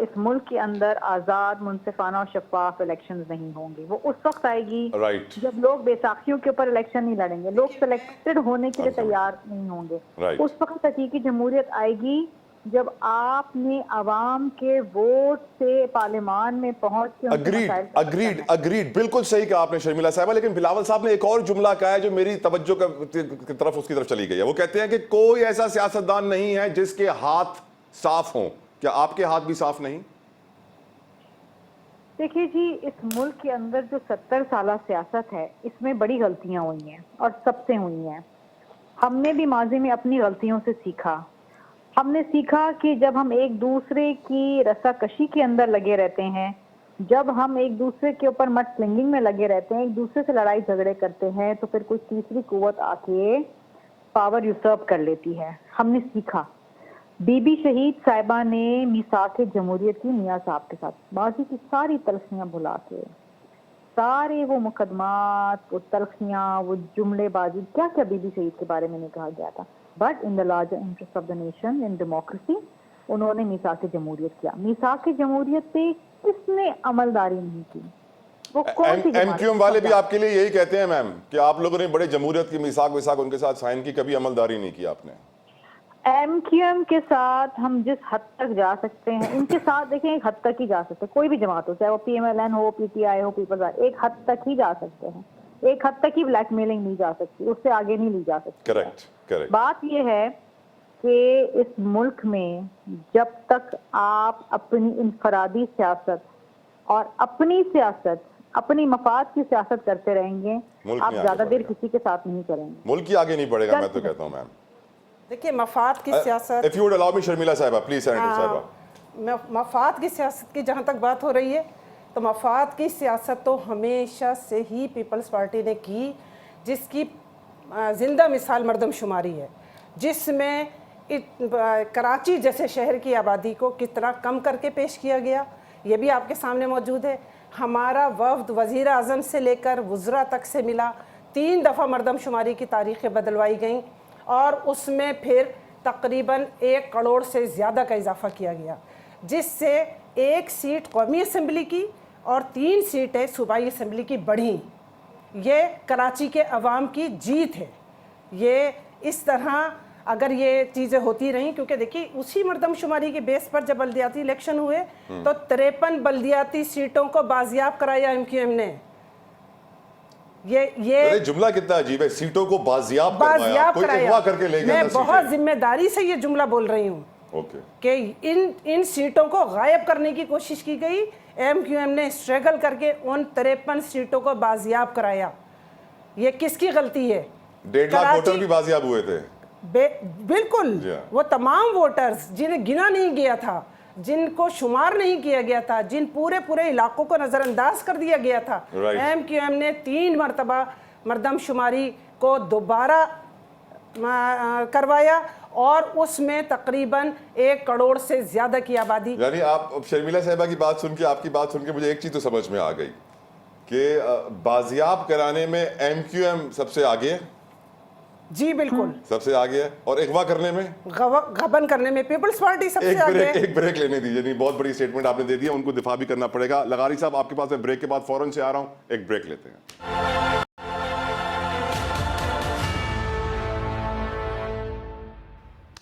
इस मुल्क के अंदर आज़ाद, मुनसिफाना और शफाफ इलेक्शंस नहीं होंगे। वो उस वक्त आएगी जब लोग बैसाखियों के ऊपर इलेक्शन नहीं लड़ेंगे, लोग सिलेक्टेड होने के लिए तैयार नहीं होंगे। उस वक्त हकीकी जमहूरियत आएगी जब आपने आवाम के वोट से पार्लियामान में पहुंच के। अग्रीड, बिल्कुल सही कहा आपने शर्मिला साहिबा। लेकिन बिलावल साहब ने एक और जुमला कहा है जो मेरी तवज्जो की तरफ उसकी तरफ चली गई है। वो कहते हैं कि कोई ऐसा सियासतदान नहीं है जिसके हाथ साफ हों। क्या आपके हाथ भी साफ नहीं? देखिए जी, इस मुल्क के अंदर जो 70 साल सियासत है, इसमें बड़ी गलतियां हुई हैं और सबसे हुई हैं। हमने भी माजी में अपनी गलतियों से सीखा। हमने सीखा कि जब हम एक दूसरे की रस्साकशी के अंदर लगे रहते हैं, जब हम एक दूसरे के ऊपर मड स्लिंगिंग में लगे रहते हैं, एक दूसरे से लड़ाई झगड़े करते हैं, तो फिर कोई तीसरी कुव्वत आके पावर यूसर्प कर लेती है। हमने सीखा। बीबी शहीद साहिबा ने मिसाक जमहूरियत की मियाँ साहब के साथ माजी की सारी तलखियाँ भुला के, सारे वो मुकदमात, वो तलखियाँ, वो जुमलेबाजी, क्या क्या बीबी शहीद के बारे में नहीं कहा गया था, but in the larger interest of the nation, in democracy, उन्होंने मिसाक जमहूरियत किया। मिसाक जमहूरियत पे किसने अमलदारी नहीं की? वो कौन सी जमात? MQM वाले भी आपके लिए यही कहते हैं मैम कि आप लोगों ने बड़े जमहूरियत की मिसाक विसाक उनके साथ साइन की, कभी अमलदारी नहीं की आपने। MQM के साथ हम जिस हद तक जा सकते हैं, इनके साथ देखें एक हद तक ही जा सकते हैं, कोई भी जमात हो, चाहे वो PMLN हो, PTI हो, पीपल्स पार्टी, एक हद तक ही जा सकते हैं, एक हद तक ही ब्लैकमेलिंग नहीं जा सकती, उससे आगे नहीं ली जा सकती। करेक्ट। बात ये है कि इस मुल्क में जब तक आप अपनी इनफरादी सियासत और अपनी सियासत, अपनी मफाद की सियासत करते रहेंगे, आप ज्यादा देर किसी के साथ नहीं करेंगे, मुल्क ही आगे नहीं बढ़ेगा। मैं तो कहता हूँ मैम, देखिए मफाद की सियासत, if you would allow me Sharmila साहिबा प्लीज, सेनेटर साहिबा, मफाद की सियासत की जहाँ तक बात हो रही है, तो मफाद की सियासत तो हमेशा से ही पीपल्स पार्टी ने की, जिसकी जिंदा मिसाल मरदमशुमारी है, जिसमें कराची जैसे शहर की आबादी को कितना कम करके पेश किया गया, ये भी आपके सामने मौजूद है। हमारा वफ्द वज़ीर आज़म से लेकर वज़रा तक से मिला, 3 दफ़ा मरदमशुमारी की तारीखें बदलवाई गईं और उसमें फिर तकरीबन 1 करोड़ से ज़्यादा का इजाफ़ा किया गया, जिससे 1 सीट कौमी असम्बली की और 3 सीटें सूबाई असम्बली की बढ़ी। ये कराची के अवाम की जीत है। ये इस तरह अगर ये चीज़ें होती रहीं, क्योंकि देखिए उसी मरदमशुमारी के बेस पर जब बल्दियाती इलेक्शन हुए तो 53 बल्दियाती सीटों को बाजियाब कराया MQM ने। ये जुमला कितना अजीब है, सीटों को बाजियाब कराया। करके ले गया। मैं बहुत जिम्मेदारी से ये जुमला बोल रही हूँ कि इन सीटों को गायब करने की कोशिश की गई। MQM ने स्ट्रगल करके उन 53 सीटों को बाजियाब कराया। ये किसकी गलती है? 1.5 लाख वोटर भी बाजियाब हुए थे। बिल्कुल, वो तमाम वोटर्स जिन्हें गिना नहीं गया था, जिनको शुमार नहीं किया गया था, जिन पूरे इलाकों को नज़रअंदाज कर दिया गया था, MQM ने 3 मरतबा मरदमशुमारी को दोबारा करवाया और उसमें तकरीबन 1 करोड़ से ज़्यादा की आबादी। यानी आप शर्मिला साहिबा की बात सुन के, आपकी बात सुन के मुझे एक चीज़ तो समझ में आ गई कि बाजियाब कराने में MQM सबसे आगे है। जी बिल्कुल, सबसे आगे है। और अगवा करने में, गबन करने में पीपल्स पार्टी सबसे आगे है। एक ब्रेक लेने दीजिए, नहीं बहुत बड़ी स्टेटमेंट आपने दे दिया, उनको दिफा भी करना पड़ेगा। लगारी साहब आपके पास, मैं ब्रेक के बाद फौरन से आ रहा हूं, एक ब्रेक लेते हैं।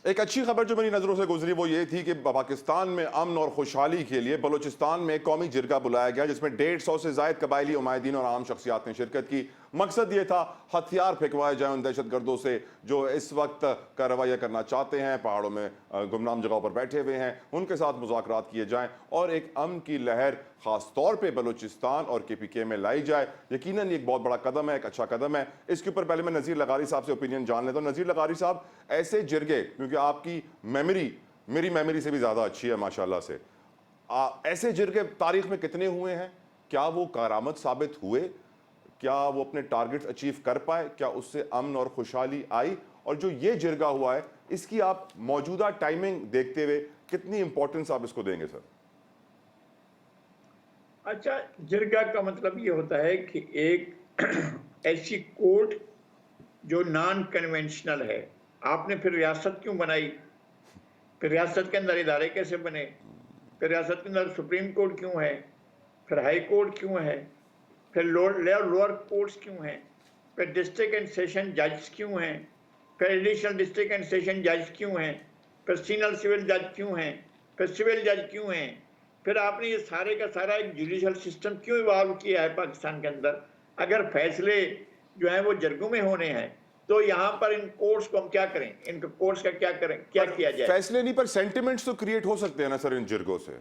एक अच्छी खबर जो मेरी नज़रों से गुजरी वो ये थी कि पाकिस्तान में अमन और खुशहाली के लिए बलूचिस्तान में कौमी जिरगा बुलाया गया, जिसमें 150 से ज़ायद कबायली उमायदीन और आम शख्सियात ने शिरकत की। मकसद ये था हथियार फेंकवाए जाए उन दहशतगर्दों से जो इस वक्त कार्रवाई करना चाहते हैं, पहाड़ों में गुमनाम जगहों पर बैठे हुए हैं, उनके साथ मुज़ाकरात किए जाएं और एक अमन की लहर ख़ास तौर पे बलूचिस्तान और KPK में लाई जाए। यकीनन ये एक बहुत बड़ा कदम है, एक अच्छा कदम है। इसके ऊपर पहले मैं नज़ीर लगारी साहब से ओपिनियन जान लेता हूँ। नज़ीर लगारी साहब, ऐसे जिरगे, क्योंकि आपकी मेमोरी मेरी मेमोरी से भी ज़्यादा अच्छी है माशाल्लाह से, ऐसे जिरगे तारीख में कितने हुए हैं? क्या वो कारामद साबित हुए? क्या वो अपने टारगेट्स अचीव कर पाए? क्या उससे अमन और खुशहाली आई? और जो ये जिरगा हुआ है, इसकी आप मौजूदा टाइमिंग देखते हुए कितनी इंपॉर्टेंस आप इसको देंगे सर? अच्छा, जिरगा का मतलब ये होता है कि एक ऐसी कोर्ट जो नॉन कन्वेंशनल है। आपने फिर रियासत क्यों बनाई? फिर रियासत के अंदर इदारे कैसे बने? फिर रियासत के अंदर सुप्रीम कोर्ट क्यों है? फिर हाई कोर्ट क्यों है? फिर लोअर कोर्ट्स क्यों हैं? फिर डिस्ट्रिक्ट एंड सेशन जज क्यों हैं? फिर एडिशनल डिस्ट्रिक्ट एंड सेशन जज क्यों हैं? फिर सीनियर सिविल जज क्यों हैं? फिर सिविल जज क्यों हैं? फिर आपने ये सारे का सारा एक जुडिशल सिस्टम क्यों इवॉल्व किया है पाकिस्तान के अंदर? अगर फैसले जो हैं वो जरगों में होने हैं तो यहाँ पर इन कोर्ट्स को हम क्या करें? इन कोर्ट्स का क्या करें, क्या किया जाए? फैसले नहीं, पर सेंटिमेंट्स तो क्रिएट हो सकते हैं ना सर इन जिरगों से।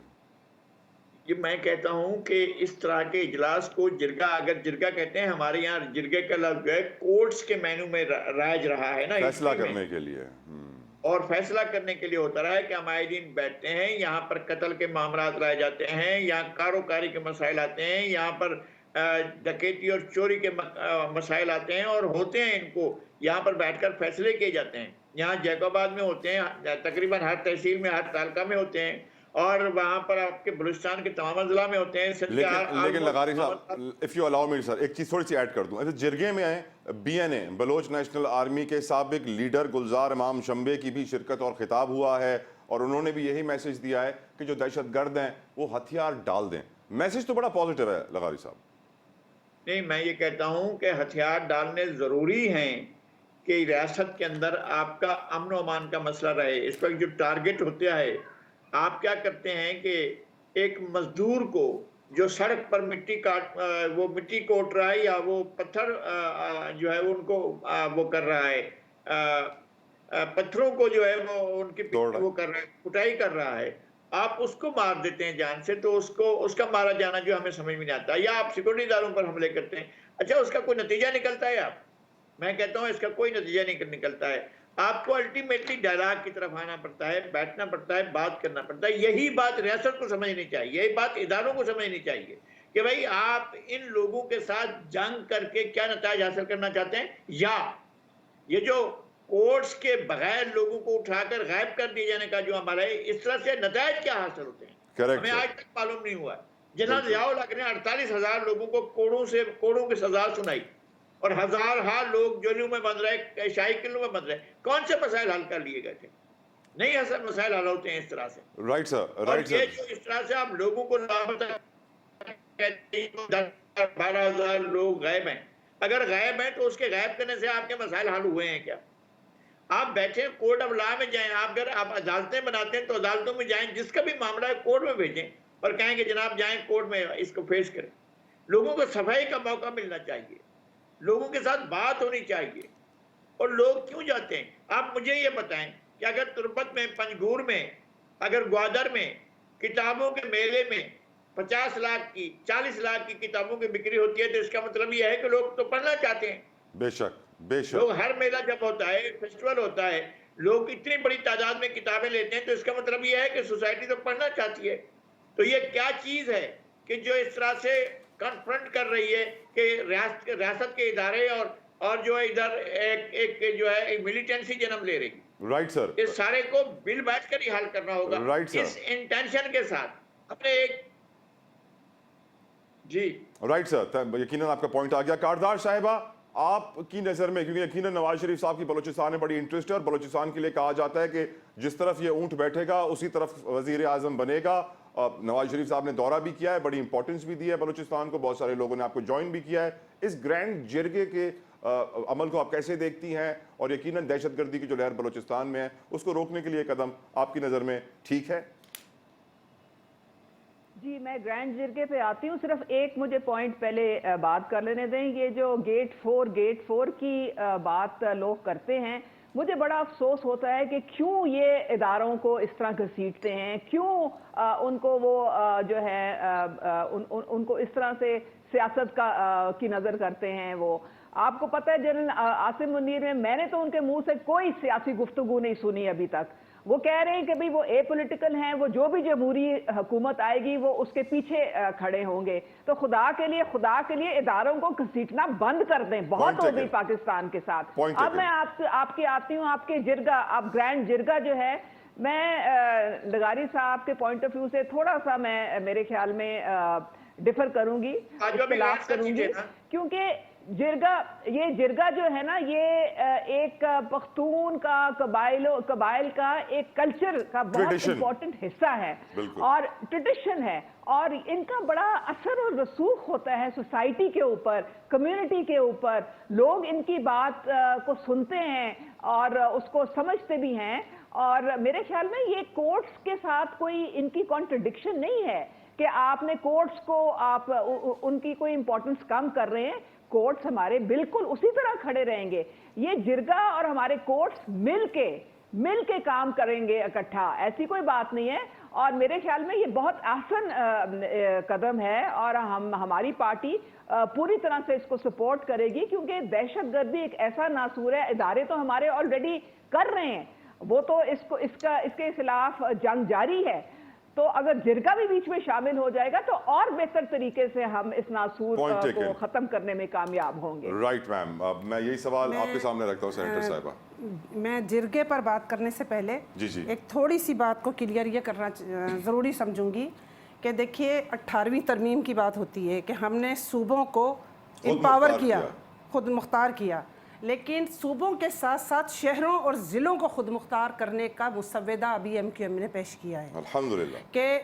ये मैं कहता हूं कि इस तरह के इजलास को जिरगा, अगर जिरगा कहते हैं, हमारे यहाँ जिरगे का लफ्ज जो है कोर्ट्स के मेनू में राज रहा है ना, फैसला करने के लिए। और फैसला करने के लिए होता रहा है कि अमायदीन बैठते हैं, यहाँ पर कत्ल के मामलात लाए जाते हैं, यहाँ कारोकारी के मसाइल आते हैं, यहाँ पर डकैती और चोरी के मसाइल आते हैं और होते हैं, इनको यहाँ पर बैठकर फैसले किए जाते हैं। यहाँ जैकोबाद में होते हैं, तकरीबन हर तहसील में, हर तालका में होते हैं, और वहाँ पर आपके बलूचिस्तान के तमाम जिला में होते हैं। लेकिन लगारी साहब, if you allow me sir, एक चीज थोड़ी सी ऐड कर दूं। ऐसे जिरगे में है BNA बलोच नेशनल आर्मी के साबिक लीडर गुलजार इमाम शंबे की भी शिरकत और खिताब हुआ है और उन्होंने भी यही मैसेज दिया है कि जो दहशतगर्द हैं वो हथियार डाल दें। मैसेज तो बड़ा पॉजिटिव है लगारी साहब। नहीं, मैं ये कहता हूँ कि हथियार डालने ज़रूरी हैं कि रियासत के अंदर आपका अमन और अमान का मसला रहे। इस पर जो टारगेट होता है, आप क्या करते हैं कि एक मजदूर को जो सड़क पर वो मिट्टी कोट रहा है या वो पत्थर जो है उनको वो कर रहा है, पत्थरों को जो है वो उनकी वो कर रहा है, कुटाई कर रहा है, आप उसको मार देते हैं जान से, तो उसका मारा जाना जो हमें समझ में नहीं आता। या आप सिक्योरिटी इदारों पर हमले करते हैं, अच्छा उसका कोई नतीजा निकलता है? मैं कहता हूँ इसका कोई नतीजा नहीं निकलता है। आपको अल्टीमेटली डायलॉग की तरफ आना पड़ता है, बैठना पड़ता है, बात करना पड़ता है। यही बात रियासत को समझनी चाहिए, यही बात इदारों को समझनी चाहिए कि भाई आप इन लोगों के साथ जंग करके क्या नतीजा हासिल करना चाहते हैं, या ये जो कोर्ट्स के बगैर लोगों को उठाकर गायब कर दिए जाने का जो हमारा है, इस तरह से नतीजे क्या हासिल होते हैं हमें आज तक मालूम नहीं हुआ। जिन्ना जियाउल हक ने 48,000 लोगों को कोड़ों की सजा सुनाई और हजार लोग जेलों में बंद रहे, शाही किलों में बंद रहे। कौन से मसाइल हल कर लिए गए थे? नहीं ऐसे मसाइल हल होते हैं इस तरह से। Right sir, right sir. जो इस तरह से आप लोगों को 12,000 लोग गायब हैं, अगर गायब हैं तो उसके गायब करने से आपके मसाइल हल हुए हैं क्या? आप बैठे कोर्ट ऑफ लॉ में जाएं, अगर आप अदालतें बनाते हैं तो अदालतों में जाएं, जिसका भी मामला है कोर्ट में भेजें और कहें कि जनाब जाएं कोर्ट में इसको पेश करें। लोगों को सफाई का मौका मिलना चाहिए, लोगों के साथ बात होनी चाहिए। और लोग क्यों जाते हैं? आप मुझे ये बताएं कि अगर तुर्बत में, पंजगूर में, अगर ग्वादर में किताबों के मेले में 50 लाख की 40 लाख की किताबों की बिक्री होती है, तो इसका मतलब यह है कि लोग तो पढ़ना चाहते हैं। बेशक बेशक। लोग हर मेला जब होता है, फेस्टिवल होता है, लोग इतनी बड़ी तादाद में किताबें लेते हैं, तो इसका मतलब यह है कि सोसाइटी तो पढ़ना चाहती है। तो ये क्या चीज है कि जो इस तरह से कन्फ्रंट कर रही है कि रियासत के इदारे और जो है इधर एक जो है मिलिटेंसी जन्म ले रही। Right sir. इस सारे को बिल बैठकर ही हल करना होगा। Right sir. इस इंटेंशन के साथ अपने एक जी। राइट सर, यकीनन आपका पॉइंट आ गया। कारदार साहिबा, आपकी नज़र में, क्योंकि यकीनन नवाज शरीफ साहब की बलोचिस्तान में बड़ी इंटरेस्ट है और बलोचिस्तान के लिए कहा जाता है कि जिस तरफ ये ऊंट बैठेगा उसी तरफ वजीर आज़म बनेगा। नवाज शरीफ साहब ने दौरा भी किया है, बड़ी इंपॉर्टेंस भी दी है बलोचिस्तान को, बहुत सारे लोगों ने आपको ज्वाइन भी किया है। इस ग्रैंड जिरगे के अमल को आप कैसे देखती हैं? और यकीनन दहशतगर्दी की जो लहर बलोचिस्तान में है उसको रोकने के लिए कदम आपकी नज़र में ठीक है? जी, मैं ग्रैंड जिरगे पे आती हूँ। सिर्फ एक मुझे पॉइंट पहले बात कर लेने दें। ये जो गेट 4 की बात लोग करते हैं, मुझे बड़ा अफसोस होता है कि क्यों ये इदारों को इस तरह घसीटते हैं, क्यों उनको वो जो है उनको इस तरह से सियासत की नज़र करते हैं। वो आपको पता है जनरल आसिम मुनीर में मैंने तो उनके मुंह से कोई सियासी गुफ्तगू नहीं सुनी अभी तक। वो कह रहे हैं कि भाई वो एपॉलिटिकल हैं, वो जो भी जमहूरी हुकूमत आएगी वो उसके पीछे खड़े होंगे। तो खुदा के लिए इदारों को घसीटना बंद कर दें, बहुत हो गई पाकिस्तान के साथ। अब मैं आपके आती हूँ आपके जिरगा। आप ग्रैंड जिरगा जो है, मैं लगारी साहब के पॉइंट ऑफ व्यू से थोड़ा सा मैं मेरे ख्याल में डिफर करूंगी, इख्तिलाफ करूंगी, क्योंकि ये जिरगा जो है ना, ये एक पख्तून का कबाइल का एक कल्चर का बहुत इंपॉर्टेंट हिस्सा है और ट्रेडिशन है, और इनका बड़ा असर और रसूख होता है सोसाइटी के ऊपर, कम्युनिटी के ऊपर। लोग इनकी बात को सुनते हैं और उसको समझते भी हैं। और मेरे ख्याल में ये कोर्ट्स के साथ कोई इनकी कॉन्ट्रडिक्शन नहीं है कि आपने कोर्ट्स को आप उनकी कोई इंपॉर्टेंस कम कर रहे हैं। कोर्ट्स हमारे बिल्कुल उसी तरह खड़े रहेंगे। ये जिरगा और हमारे कोर्ट्स मिल के काम करेंगे इकट्ठा, ऐसी कोई बात नहीं है। और मेरे ख्याल में ये बहुत आसान कदम है और हमारी पार्टी पूरी तरह से इसको सपोर्ट करेगी, क्योंकि दहशतगर्दी एक ऐसा नासूर है। इदारे तो हमारे ऑलरेडी कर रहे हैं, वो तो इसके खिलाफ जंग जारी है। तो अगर जिरगा भी बीच में शामिल हो जाएगा तो और बेहतर तरीके से हम इस नासूर को खत्म करने में कामयाब होंगे। राइट मैम, मैं यही सवाल आपके सामने रखता हूँ सेनेटर साहिबा। मैं जिरगे पर बात करने से पहले जी एक थोड़ी सी बात को क्लियर ये करना ज़रूरी समझूंगी कि देखिए 18वीं तरमीम की बात होती है कि हमने सूबों को एम्पावर किया, खुद मुख्तार किया, लेकिन सूबों के साथ साथ शहरों और ज़िलों को खुद मुख्तार करने का मुसव्वदा अभी MQM ने पेश किया है। अल्हम्दुलिल्लाह कि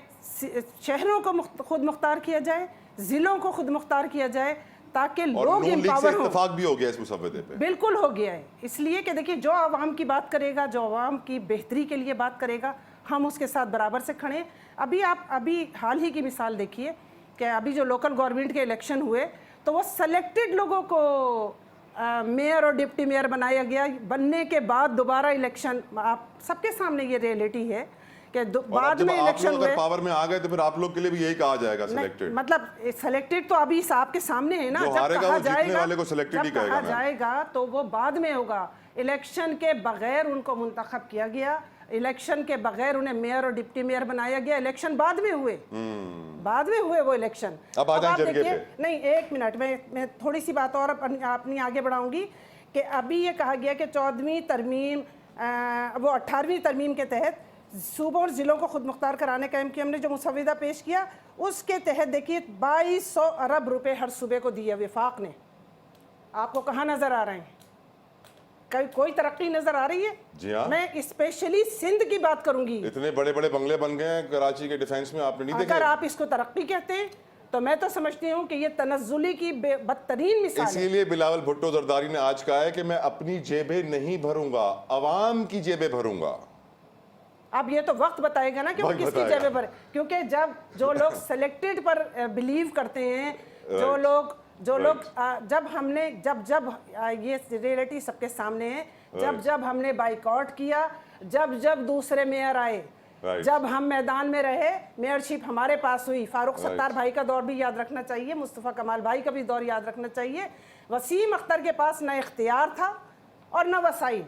शहरों को खुद मुख्तार किया जाए, ज़िलों को खुद मुख्तार किया जाए, ताकि और लोग नून लीग से एम्पावर हों। इत्तेफाक भी हो गया इस मुसव्वदे पे। बिल्कुल हो गया है, इसलिए कि देखिए जो आवाम की बात करेगा, जो आवाम की बेहतरी के लिए बात करेगा, हम उसके साथ बराबर से खड़े हैं। अभी हाल ही की मिसाल देखिए कि अभी जो लोकल गवर्नमेंट के इलेक्शन हुए तो वो सेलेक्टेड लोगों को मेयर और डिप्टी मेयर बनाया गया। बनने के बाद दोबारा इलेक्शन, आप सबके सामने ये रियलिटी है कि बाद में इलेक्शन हुए। पावर में आ गए तो फिर आप लोग के लिए भी यही कहा जाएगा सिलेक्टेड। मतलब सेलेक्टेड तो अभी आपके सामने है ना, जो जब हारेगा कहा वो जीतने जाएगा, वाले को selected ही जब कहा कहेगा मैम। जाएगा तो वो बाद में होगा। इलेक्शन के बगैर उनको मुंतखब किया गया, इलेक्शन के बगैर उन्हें मेयर और डिप्टी मेयर बनाया गया। इलेक्शन बाद में हुए, बाद में हुए वो इलेक्शन। अब आ जाएं आप जरगे देखिए, पे। नहीं एक मिनट, मैं थोड़ी सी बात और अपनी आगे बढ़ाऊंगी कि अभी ये कहा गया कि 14वीं तरमीम, वो 18वीं तरमीम के तहत सूबों और ज़िलों को खुद मुख्तार कराने का एमक्यूएम ने जो मुसविदा पेश किया, उसके तहत देखिए 2200 अरब रुपए हर सूबे को दिए वफाक ने। आपको कहाँ नज़र आ रहे हैं? कोई तरक्की नज़र आ रही है? जी हाँ। मैं स्पेशली सिंध की बात करूंगी। इतने बड़े बड़े बंगले बन गए हैं कराची के डिफेंस में, आपने नहीं देखे? अगर आप इसको तरक्की कहते हैं तो मैं तो समझती हूँ कि ये तनज़्ज़ुली की बदतरीन मिसाल है। इसीलिए बिलावल भुट्टो जरदारी ने आज कहा है कि मैं अपनी जेबें नहीं भरूंगा, अवाम की जेबें भरूंगा। अब ये तो वक्त बताएगा ना कि वो वक्त किसकी बताएगा। जगह पर, क्योंकि जब जो लोग सेलेक्टेड पर बिलीव करते हैं, जो लोग जब ये रियलिटी सबके सामने है, जब हमने बाइकआउट किया, जब दूसरे मेयर आए, जब हम मैदान में रहे, मेयरशिप हमारे पास हुई। फारूक सत्तार भाई का दौर भी याद रखना चाहिए, मुस्तफ़ा कमाल भाई का भी दौर याद रखना चाहिए। वसीम अख्तर के पास न इख्तियार था और न वसाइल।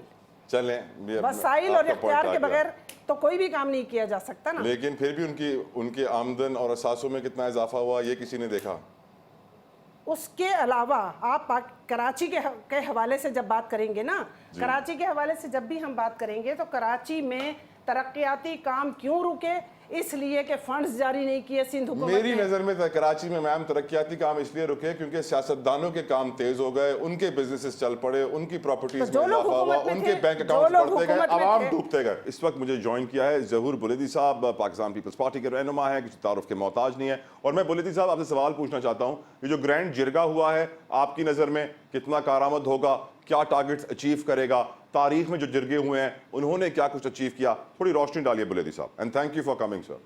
चलें, वसाइल और इख्तियार के बगैर तो कोई भी काम नहीं किया जा सकता ना। लेकिन फिर भी उनकी आमदन और असासों में कितना इजाफा हुआ ये किसी ने देखा? उसके अलावा आप कराची के हवाले से जब बात करेंगे ना, कराची के हवाले से जब भी हम बात करेंगे तो कराची में तरक्याती काम क्यों रुके? इसलिए कि फंड्स जारी नहीं किए सिंध हुकूमत ने। मेरी नज़र में कराची में मैम तरक्याती काम इसलिए रुके क्योंकि सियासतदानों के काम तेज हो गए, उनके बिजनेसेस चल पड़े, उनकी प्रॉपर्टीज में इजाफा हुआ, उनके बैंक अकाउंट्स बढ़ते गए, आवाम डूबते गए। इस वक्त मुझे ज्वाइन किया है ज़हूर बुलेदी साहब, पाकिस्तान पीपल्स पार्टी के रहनुमा है, किसी तारुफ के मोहताज नहीं है। और मैं बुलेदी साहब आपसे सवाल पूछना चाहता हूँ, ये जो ग्रैंड जिरगा हुआ है आपकी नज़र में कितना कारआमद होगा, क्या टारगेट्स अचीव करेगा? तारीख में जो जिरगे हुए हैं उन्होंने क्या कुछ अचीव किया? थोड़ी रोशनी डालिए बुलेदी साहब, and thank you for coming sir.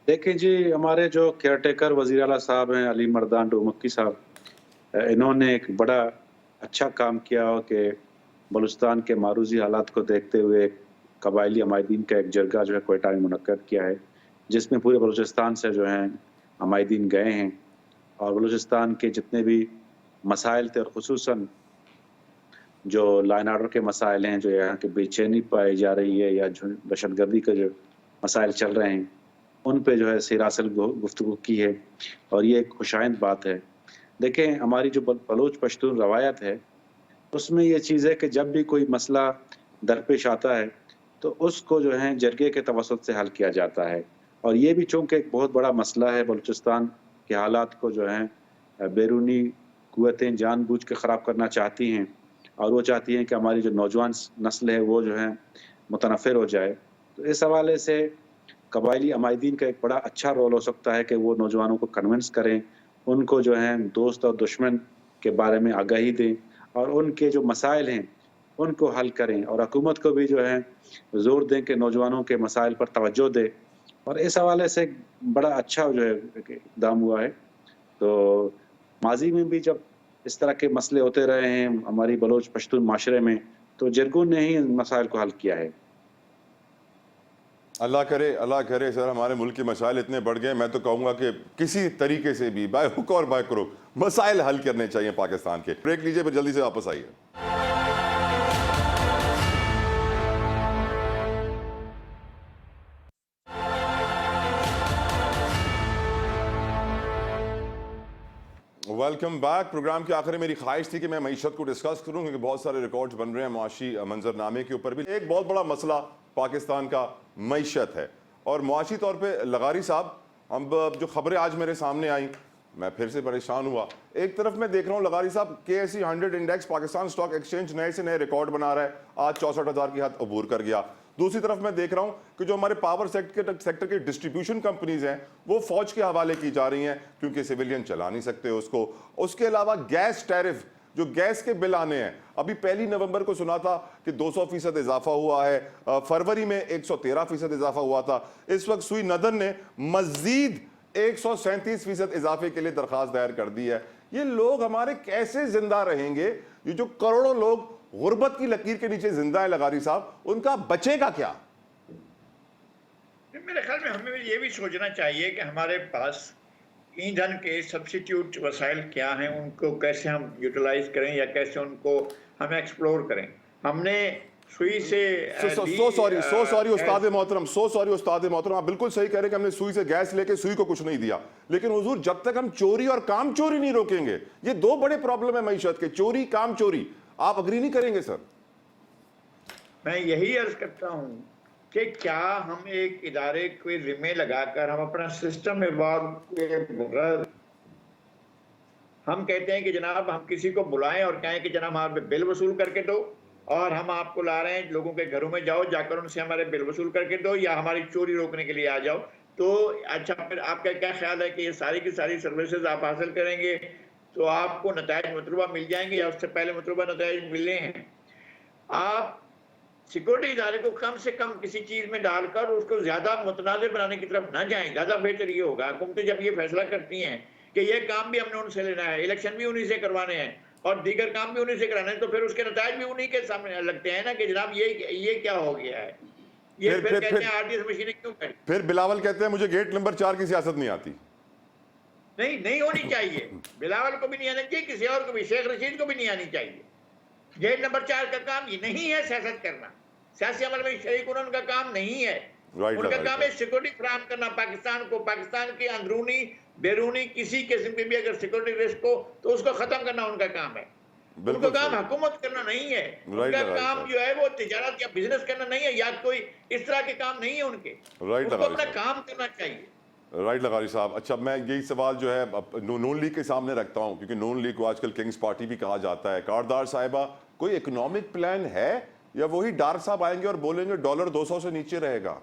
देखें जी, हमारे जो केयर टेकर वज़ीर आला साहब हैं अली मर्दान डोमक्की साहब, इन्होंने एक बड़ा अच्छा काम किया कि बलूचिस्तान के मारूजी हालात को देखते हुए कबायली अमायदीन का एक जरगा जो है कोयटा में मुनक्कद किया है, जिसमें पूरे बलूचिस्तान से जो हैं अमायदीन गए हैं और बलूचिस्तान के जितने भी मसाइल थे और खुसूसन जो लाइन आर्डर के मसाइल हैं, जो यहाँ की बेचैनी पाई जा रही है या जो दहशतगर्दी के जो मसाइल चल रहे हैं, उन पे जो है सिरासल गुफ्तगू की है और ये एक खुशाइंद बात है। देखें, हमारी जो बलूच पश्तून रवायत है उसमें ये चीज़ है कि जब भी कोई मसला दरपेश आता है तो उसको जो है जरगे के तवसत से हल किया जाता है। और ये भी चूँकि एक बहुत बड़ा मसला है, बलूचिस्तान के हालात को जो है बैरूनी कुव्वतें जानबूझ के ख़राब करना चाहती हैं और वो चाहती हैं कि हमारी जो नौजवान नस्ल है वो जो है मुतनफ़िर हो जाए। तो इस हवाले से कबायली अमायदीन का एक बड़ा अच्छा रोल हो सकता है कि वो नौजवानों को कन्विंस करें, उनको जो है दोस्त और दुश्मन के बारे में आगाही दें और उनके जो मसाइल हैं उनको हल करें और हुकूमत को भी जो है ज़ोर दें कि नौजवानों के मसाइल पर तवज्जो दे। और इस हवाले से बड़ा अच्छा जो है इक़दाम हुआ है। तो माजी में भी जब इस तरह के मसले होते रहे हैं हमारी बलोच पश्तून माशरे में, तो जरगों ने ही इन मसाइल को हल किया है। अल्लाह करे सर, हमारे मुल्क के मसाइल इतने बढ़ गए, मैं तो कहूँगा कि किसी तरीके से भी बाय हुक और बाय क्रुक मसाइल हल करने चाहिए पाकिस्तान के। ब्रेक लीजिए, फिर जल्दी से वापस आइए। Welcome back. प्रोग्राम के आखिर मेरी ख्वाहिश थी कि मैं मईशत को डिस्कस करूं क्योंकि बहुत सारे रिकॉर्ड्स बन रहे हैं मुआशी मंजरनामे के ऊपर भी। एक बहुत बड़ा मसला पाकिस्तान का मईशत है और मुआशी तौर पे लगारी साहब, अब जो खबरें आज मेरे सामने आई मैं फिर से परेशान हुआ। एक तरफ मैं देख रहा हूँ लगारी साहब, KSE 100 index Pakistan stock exchange नए से नए रिकॉर्ड बना रहा है, आज 64,000 की हद अबूर कर गया। दूसरी तरफ मैं देख रहा हूं कि जो हमारे पावर सेक्टर के डिस्ट्रीब्यूशन कंपनीज हैं वो फौज के हवाले की जा रही हैं क्योंकि सिविलियन चला नहीं सकते उसको। उसके अलावा गैस टैरिफ, जो गैस के बिल आने हैं, अभी 1 नवंबर को सुना था कि 200% इजाफा हुआ है, फरवरी में 113% इजाफा हुआ था। इस वक्त सुई नदर ने मजीद 137% इजाफे के लिए दरखास्त दायर कर दी है। ये लोग हमारे कैसे जिंदा रहेंगे? ये जो करोड़ों लोग गुर्बत की लकीर के नीचे जिंदा है लगारी साहब, उनका बचेगा क्या? मेरे ख्याल में हमें ये भी सोचना चाहिए कि हमारे पास ईंधन के सब्स्टिट्यूट वसाइल क्या हैं, उनको कैसे हम यूटिलाइज करें या कैसे उनको हम एक्सप्लोर करें। हमने सुई से सो सॉरी उस्ताद मोहतरम, आप बिल्कुल सही कह रहे हैं कि हमने सुई से गैस लेके सुई को कुछ नहीं दिया, लेकिन हुजूर जब तक हम चोरी और काम चोरी नहीं रोकेंगे, ये दो बड़े प्रॉब्लम है मईशत के, चोरी काम चोरी। आप अग्री नहीं करेंगे सर? मैं यही अर्ज करता हूं कि क्या हम एक इदारे को जिम्मे लगाकर हम अपना सिस्टम हम कहते हैं कि जनाब हम किसी को बुलाएं और कहें कि जनाब हमारे बिल वसूल करके दो, और हम आपको ला रहे हैं लोगों के घरों में जाओ, जाकर उनसे हमारे बिल वसूल करके दो या हमारी चोरी रोकने के लिए आ जाओ, तो अच्छा फिर आपका क्या ख्याल है कि ये सारी की सारी सर्विसेज आप हासिल करेंगे तो आपको नताइज मतलूबा मिल जाएंगे या उससे पहले मतलूबा नताइज मिले हैं? आप सिक्योरिटी इदारे को कम से कम किसी चीज में डालकर उसको ज्यादा मुतनाज़िर बनाने की तरफ ना जाएं, ज्यादा बेहतर ये होगा। हुकूमतें जब ये फैसला करती हैं कि ये काम भी हमने उनसे लेना है, इलेक्शन भी उन्हीं से करवाने हैं और दीगर काम भी उन्हीं से कराने हैं, तो फिर उसके नताइज भी उन्हीं के सामने लगते हैं ना कि जनाब ये क्या हो गया है। ये फिर कहते हैं आरडीएस मशीनें क्यों करें? फिर बिलावल कहते हैं मुझे गेट नंबर 4 की सियासत नहीं आती। नहीं होनी चाहिए, बिलावल को भी नहीं आनी चाहिए, किसी और को भी, शेख रशीद को भी नहीं आनी चाहिए। गेट नंबर 4 का काम ये नहीं है सियासत करना, सियासी अमल में शरीक होना उनका काम नहीं है। उनका काम है सिक्योरिटी फराहम करना पाकिस्तान को, पाकिस्तान की अंदरूनी बैरूनी किसी किस्म की भी अगर सिक्योरिटी रिस्क हो तो उसको खत्म करना उनका काम है। उनका काम हुकूमत करना नहीं है, उनका काम जो है वो तिजारत या बिजनेस करना नहीं है, या कोई इस तरह के काम नहीं है उनके। उनको अपना काम करना चाहिए। राइट लगारी साहब। अच्छा, मैं यही सवाल जो है नून लीग के सामने रखता हूँ, क्योंकि नून लीग को आजकल किंग्स पार्टी भी कहा जाता है। कारदार साहिबा, कोई इकोनॉमिक प्लान है या वही डार साहब आएंगे और बोलेंगे डॉलर 200 से नीचे रहेगा?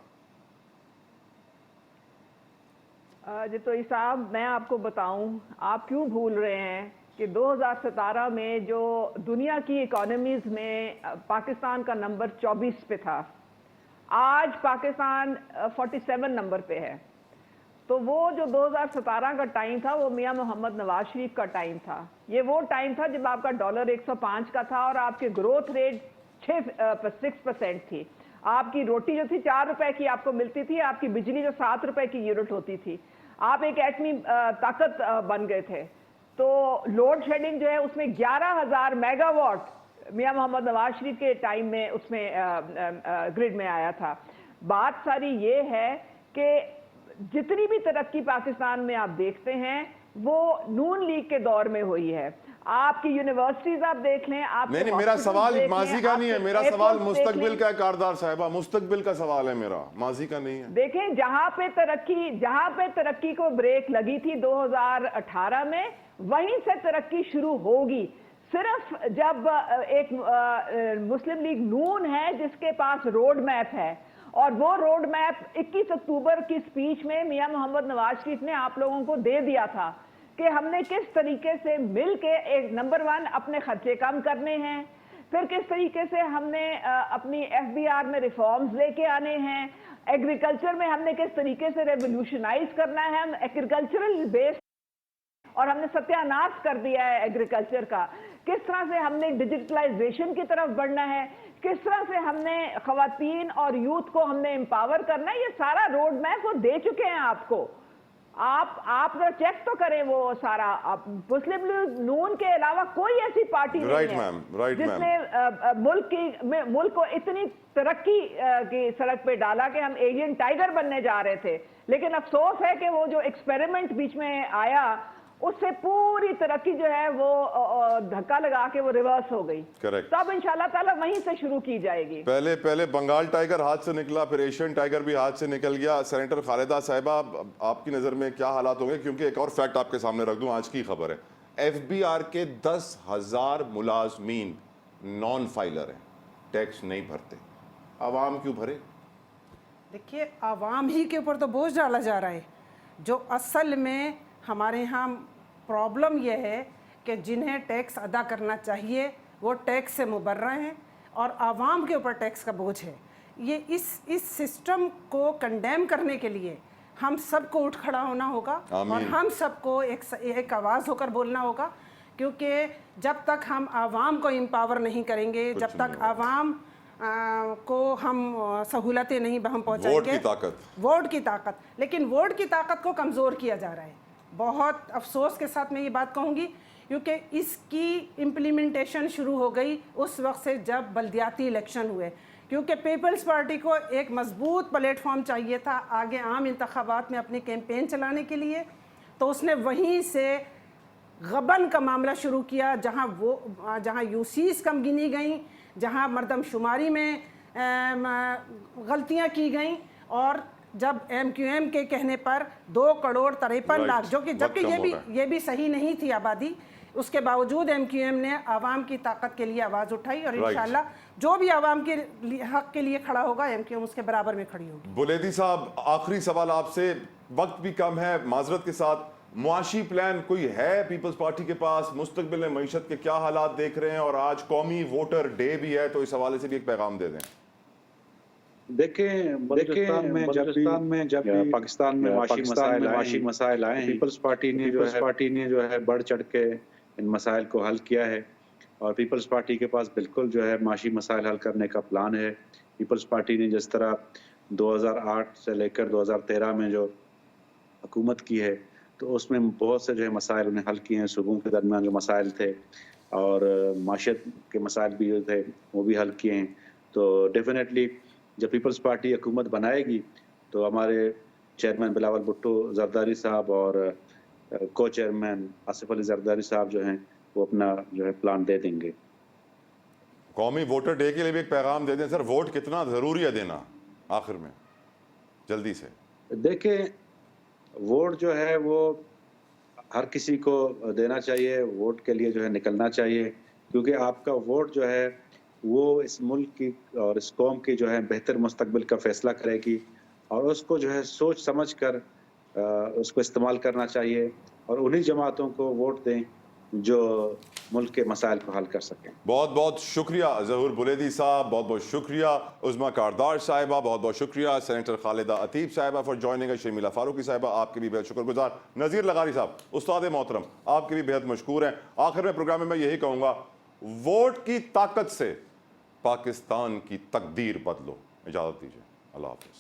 जितोई साहब, मैं आपको बताऊं, आप क्यों भूल रहे हैं कि 2017 में जो दुनिया की इकोनॉमीज में पाकिस्तान का नंबर 24 पे था, आज पाकिस्तान 47 नंबर पे है। तो वो जो 2017 का टाइम था वो मियां मोहम्मद नवाज शरीफ का टाइम था। ये वो टाइम था जब आपका डॉलर 105 का था और आपके ग्रोथ रेट 6% थी। आपकी रोटी जो थी 4 रुपए की आपको मिलती थी, आपकी बिजली जो 7 रुपए की यूनिट होती थी, आप एक एटमी ताकत बन गए थे। तो लोड शेडिंग जो है उसमें 11,000 मेगावाट मियां मोहम्मद नवाज शरीफ के टाइम में उसमें ग्रिड में आया था। बात सारी ये है कि जितनी भी तरक्की पाकिस्तान में आप देखते हैं वो नून लीग के दौर में हुई है। आपकी यूनिवर्सिटीज आप देख लें, आप नहीं, मेरा सवाल माजी का नहीं है, मेरा सवाल मुस्तकबिल का है। कारदार साहिबा, मुस्तकबिल का सवाल है मेरा, माजी का नहीं है। देखें, जहां पे तरक्की को ब्रेक लगी थी 2018 में, वहीं से तरक्की शुरू होगी। सिर्फ जब एक मुस्लिम लीग नून है जिसके पास रोड मैप है, और वो रोड मैप 21 अक्टूबर की स्पीच में मियां मोहम्मद नवाज शरीफ ने आप लोगों को दे दिया था कि हमने किस तरीके से मिल के एक नंबर 1 अपने खर्चे कम करने हैं, फिर किस तरीके से हमने अपनी FBR में रिफॉर्म्स लेके आने हैं, एग्रीकल्चर में हमने किस तरीके से रेवोल्यूशनाइज करना है, हम एग्रीकल्चरल बेस और हमने सत्यानाश कर दिया है एग्रीकल्चर का, किस तरह से हमने डिजिटलाइजेशन की तरफ बढ़ना है, किस तरह से हमने खवातीन और यूथ को हमने एम्पावर करना है। ये सारा रोड मैप वो दे चुके हैं आपको। आप चेक तो करें वो सारा। मुस्लिम लीग नून के अलावा कोई ऐसी पार्टी नहीं है जिसने मुल्क को इतनी तरक्की की सड़क पे डाला कि हम एशियन टाइगर बनने जा रहे थे, लेकिन अफसोस है कि वो जो एक्सपेरिमेंट बीच में आया उससे पूरी तरक्की जो है वो धक्का लगा के वो रिवर्स हो गई। करेक्ट। तब इंशाल्लाह ताला वहीं से शुरू की जाएगी। पहले बंगाल टाइगर हाथ से निकला, फिर एशियन टाइगर भी हाथ से निकल गया। सेनेटर खालिदा साहिबा, आपकी नजर में क्या हालात होंगे? क्योंकि एक और फैक्ट आपके सामने रख दूं, आज की खबर है, FBR के 10,000 मुलाजमीन नॉन फाइलर हैं, टैक्स नहीं भरते। आवाम क्यों भरे? देखिए, आवाम ही के ऊपर तो बोझ डाला जा रहा है। जो असल में हमारे यहाँ प्रॉब्लम यह है कि जिन्हें टैक्स अदा करना चाहिए वो टैक्स से मुबर्रा हैं और आवाम के ऊपर टैक्स का बोझ है। ये इस सिस्टम को कंडेम करने के लिए हम सबको उठ खड़ा होना होगा और हम सबको एक आवाज़ होकर बोलना होगा, क्योंकि जब तक हम आवाम को एम्पावर नहीं करेंगे, जब तक आवाम को हम सहूलतें नहीं हम पहुंचाएंगे, वोट की ताकत, लेकिन वोट की ताकत को कमज़ोर किया जा रहा है। बहुत अफसोस के साथ मैं ये बात कहूँगी, क्योंकि इसकी इम्प्लीमेंटेशन शुरू हो गई उस वक्त से जब बल्दियाती इलेक्शन हुए, क्योंकि पीपल्स पार्टी को एक मजबूत प्लेटफॉर्म चाहिए था आगे आम इंतखाबात में अपनी कैंपेन चलाने के लिए। तो उसने वहीं से गबन का मामला शुरू किया, जहाँ यूसीस कम गिनी गई, जहाँ मर्दमशुमारी में गलतियाँ की गईं, और जब MQM के कहने पर 2,53,00,000 जो कि जबकि ये भी सही नहीं थी आबादी, उसके बावजूद MQM ने आवाम की ताकत के लिए आवाज़ उठाई और इंशाल्लाह जो भी आवाम के हक के लिए खड़ा होगा MQM उसके बराबर में खड़ी होगी। बुलेदी साहब, आखिरी सवाल आपसे, वक्त भी कम है, माजरत के साथ, मुआशी प्लान कोई है पीपल्स पार्टी के पास? मुस्तकबिल में मईशत के क्या हालात देख रहे हैं? और आज कौमी वोटर डे भी है, तो इस हवाले से भी एक पैगाम दे दें। देखें, बलूचिस्तान में जब भी पाकिस्तान में माशी मसाइल आए, पीपल्स पार्टी ने जो है बढ़ चढ़ के इन मसाइल को हल किया है और पीपल्स पार्टी के पास बिल्कुल जो है माशी मसाइल हल करने का प्लान है। पीपल्स पार्टी ने जिस तरह 2008 से लेकर 2013 में जो हुकूमत की है, तो उसमें बहुत से जो है मसाइल उन्हें हल किए हैं। सूबों के दरमियान जो मसाइल थे और माशियत के मसाइल भी जो थे वो भी हल किए हैं। तो डेफिनेटली जब पीपल्स पार्टी हुकूमत बनाएगी तो हमारे चेयरमैन बिलावल भुट्टो जरदारी साहब और को चेयरमैन आसिफ अली जरदारी साहब जो हैं वो अपना जो है प्लान दे देंगे। कौमी वोटर डे के लिए भी एक पैगाम दे दें सर, वोट कितना ज़रूरी है देना आखिर में, जल्दी से। देखें, वोट जो है वो हर किसी को देना चाहिए, वोट के लिए जो है निकलना चाहिए, क्योंकि आपका वोट जो है वो इस मुल्क की और इस कौम की जो है बेहतर मुस्तकबिल का फैसला करेगी और उसको जो है सोच समझ कर उसको इस्तेमाल करना चाहिए और उन्हीं जमातों को वोट दें जो मुल्क के मसाइल को हल कर सकें। बहुत बहुत शुक्रिया ज़हूर बुलेदी साहब, बहुत बहुत शुक्रिया उज़्मा कारदार साहिबा, बहुत बहुत शुक्रिया सेनेटर खालिदा अतीब साहिबा फॉर जॉइनिंग, शर्मिला फारूकी साहिबा आपके भी बेहद शुक्रगुजार, नज़ीर लगारी साहब उस्ताद मोहतरम आपके भी बेहद मशकूर हैं। आखिर में प्रोग्राम में मैं यही कहूँगा, वोट की ताकत से पाकिस्तान की तकदीर बदलो। इजाज़त दीजिए, अल्लाह हाफ़िज़।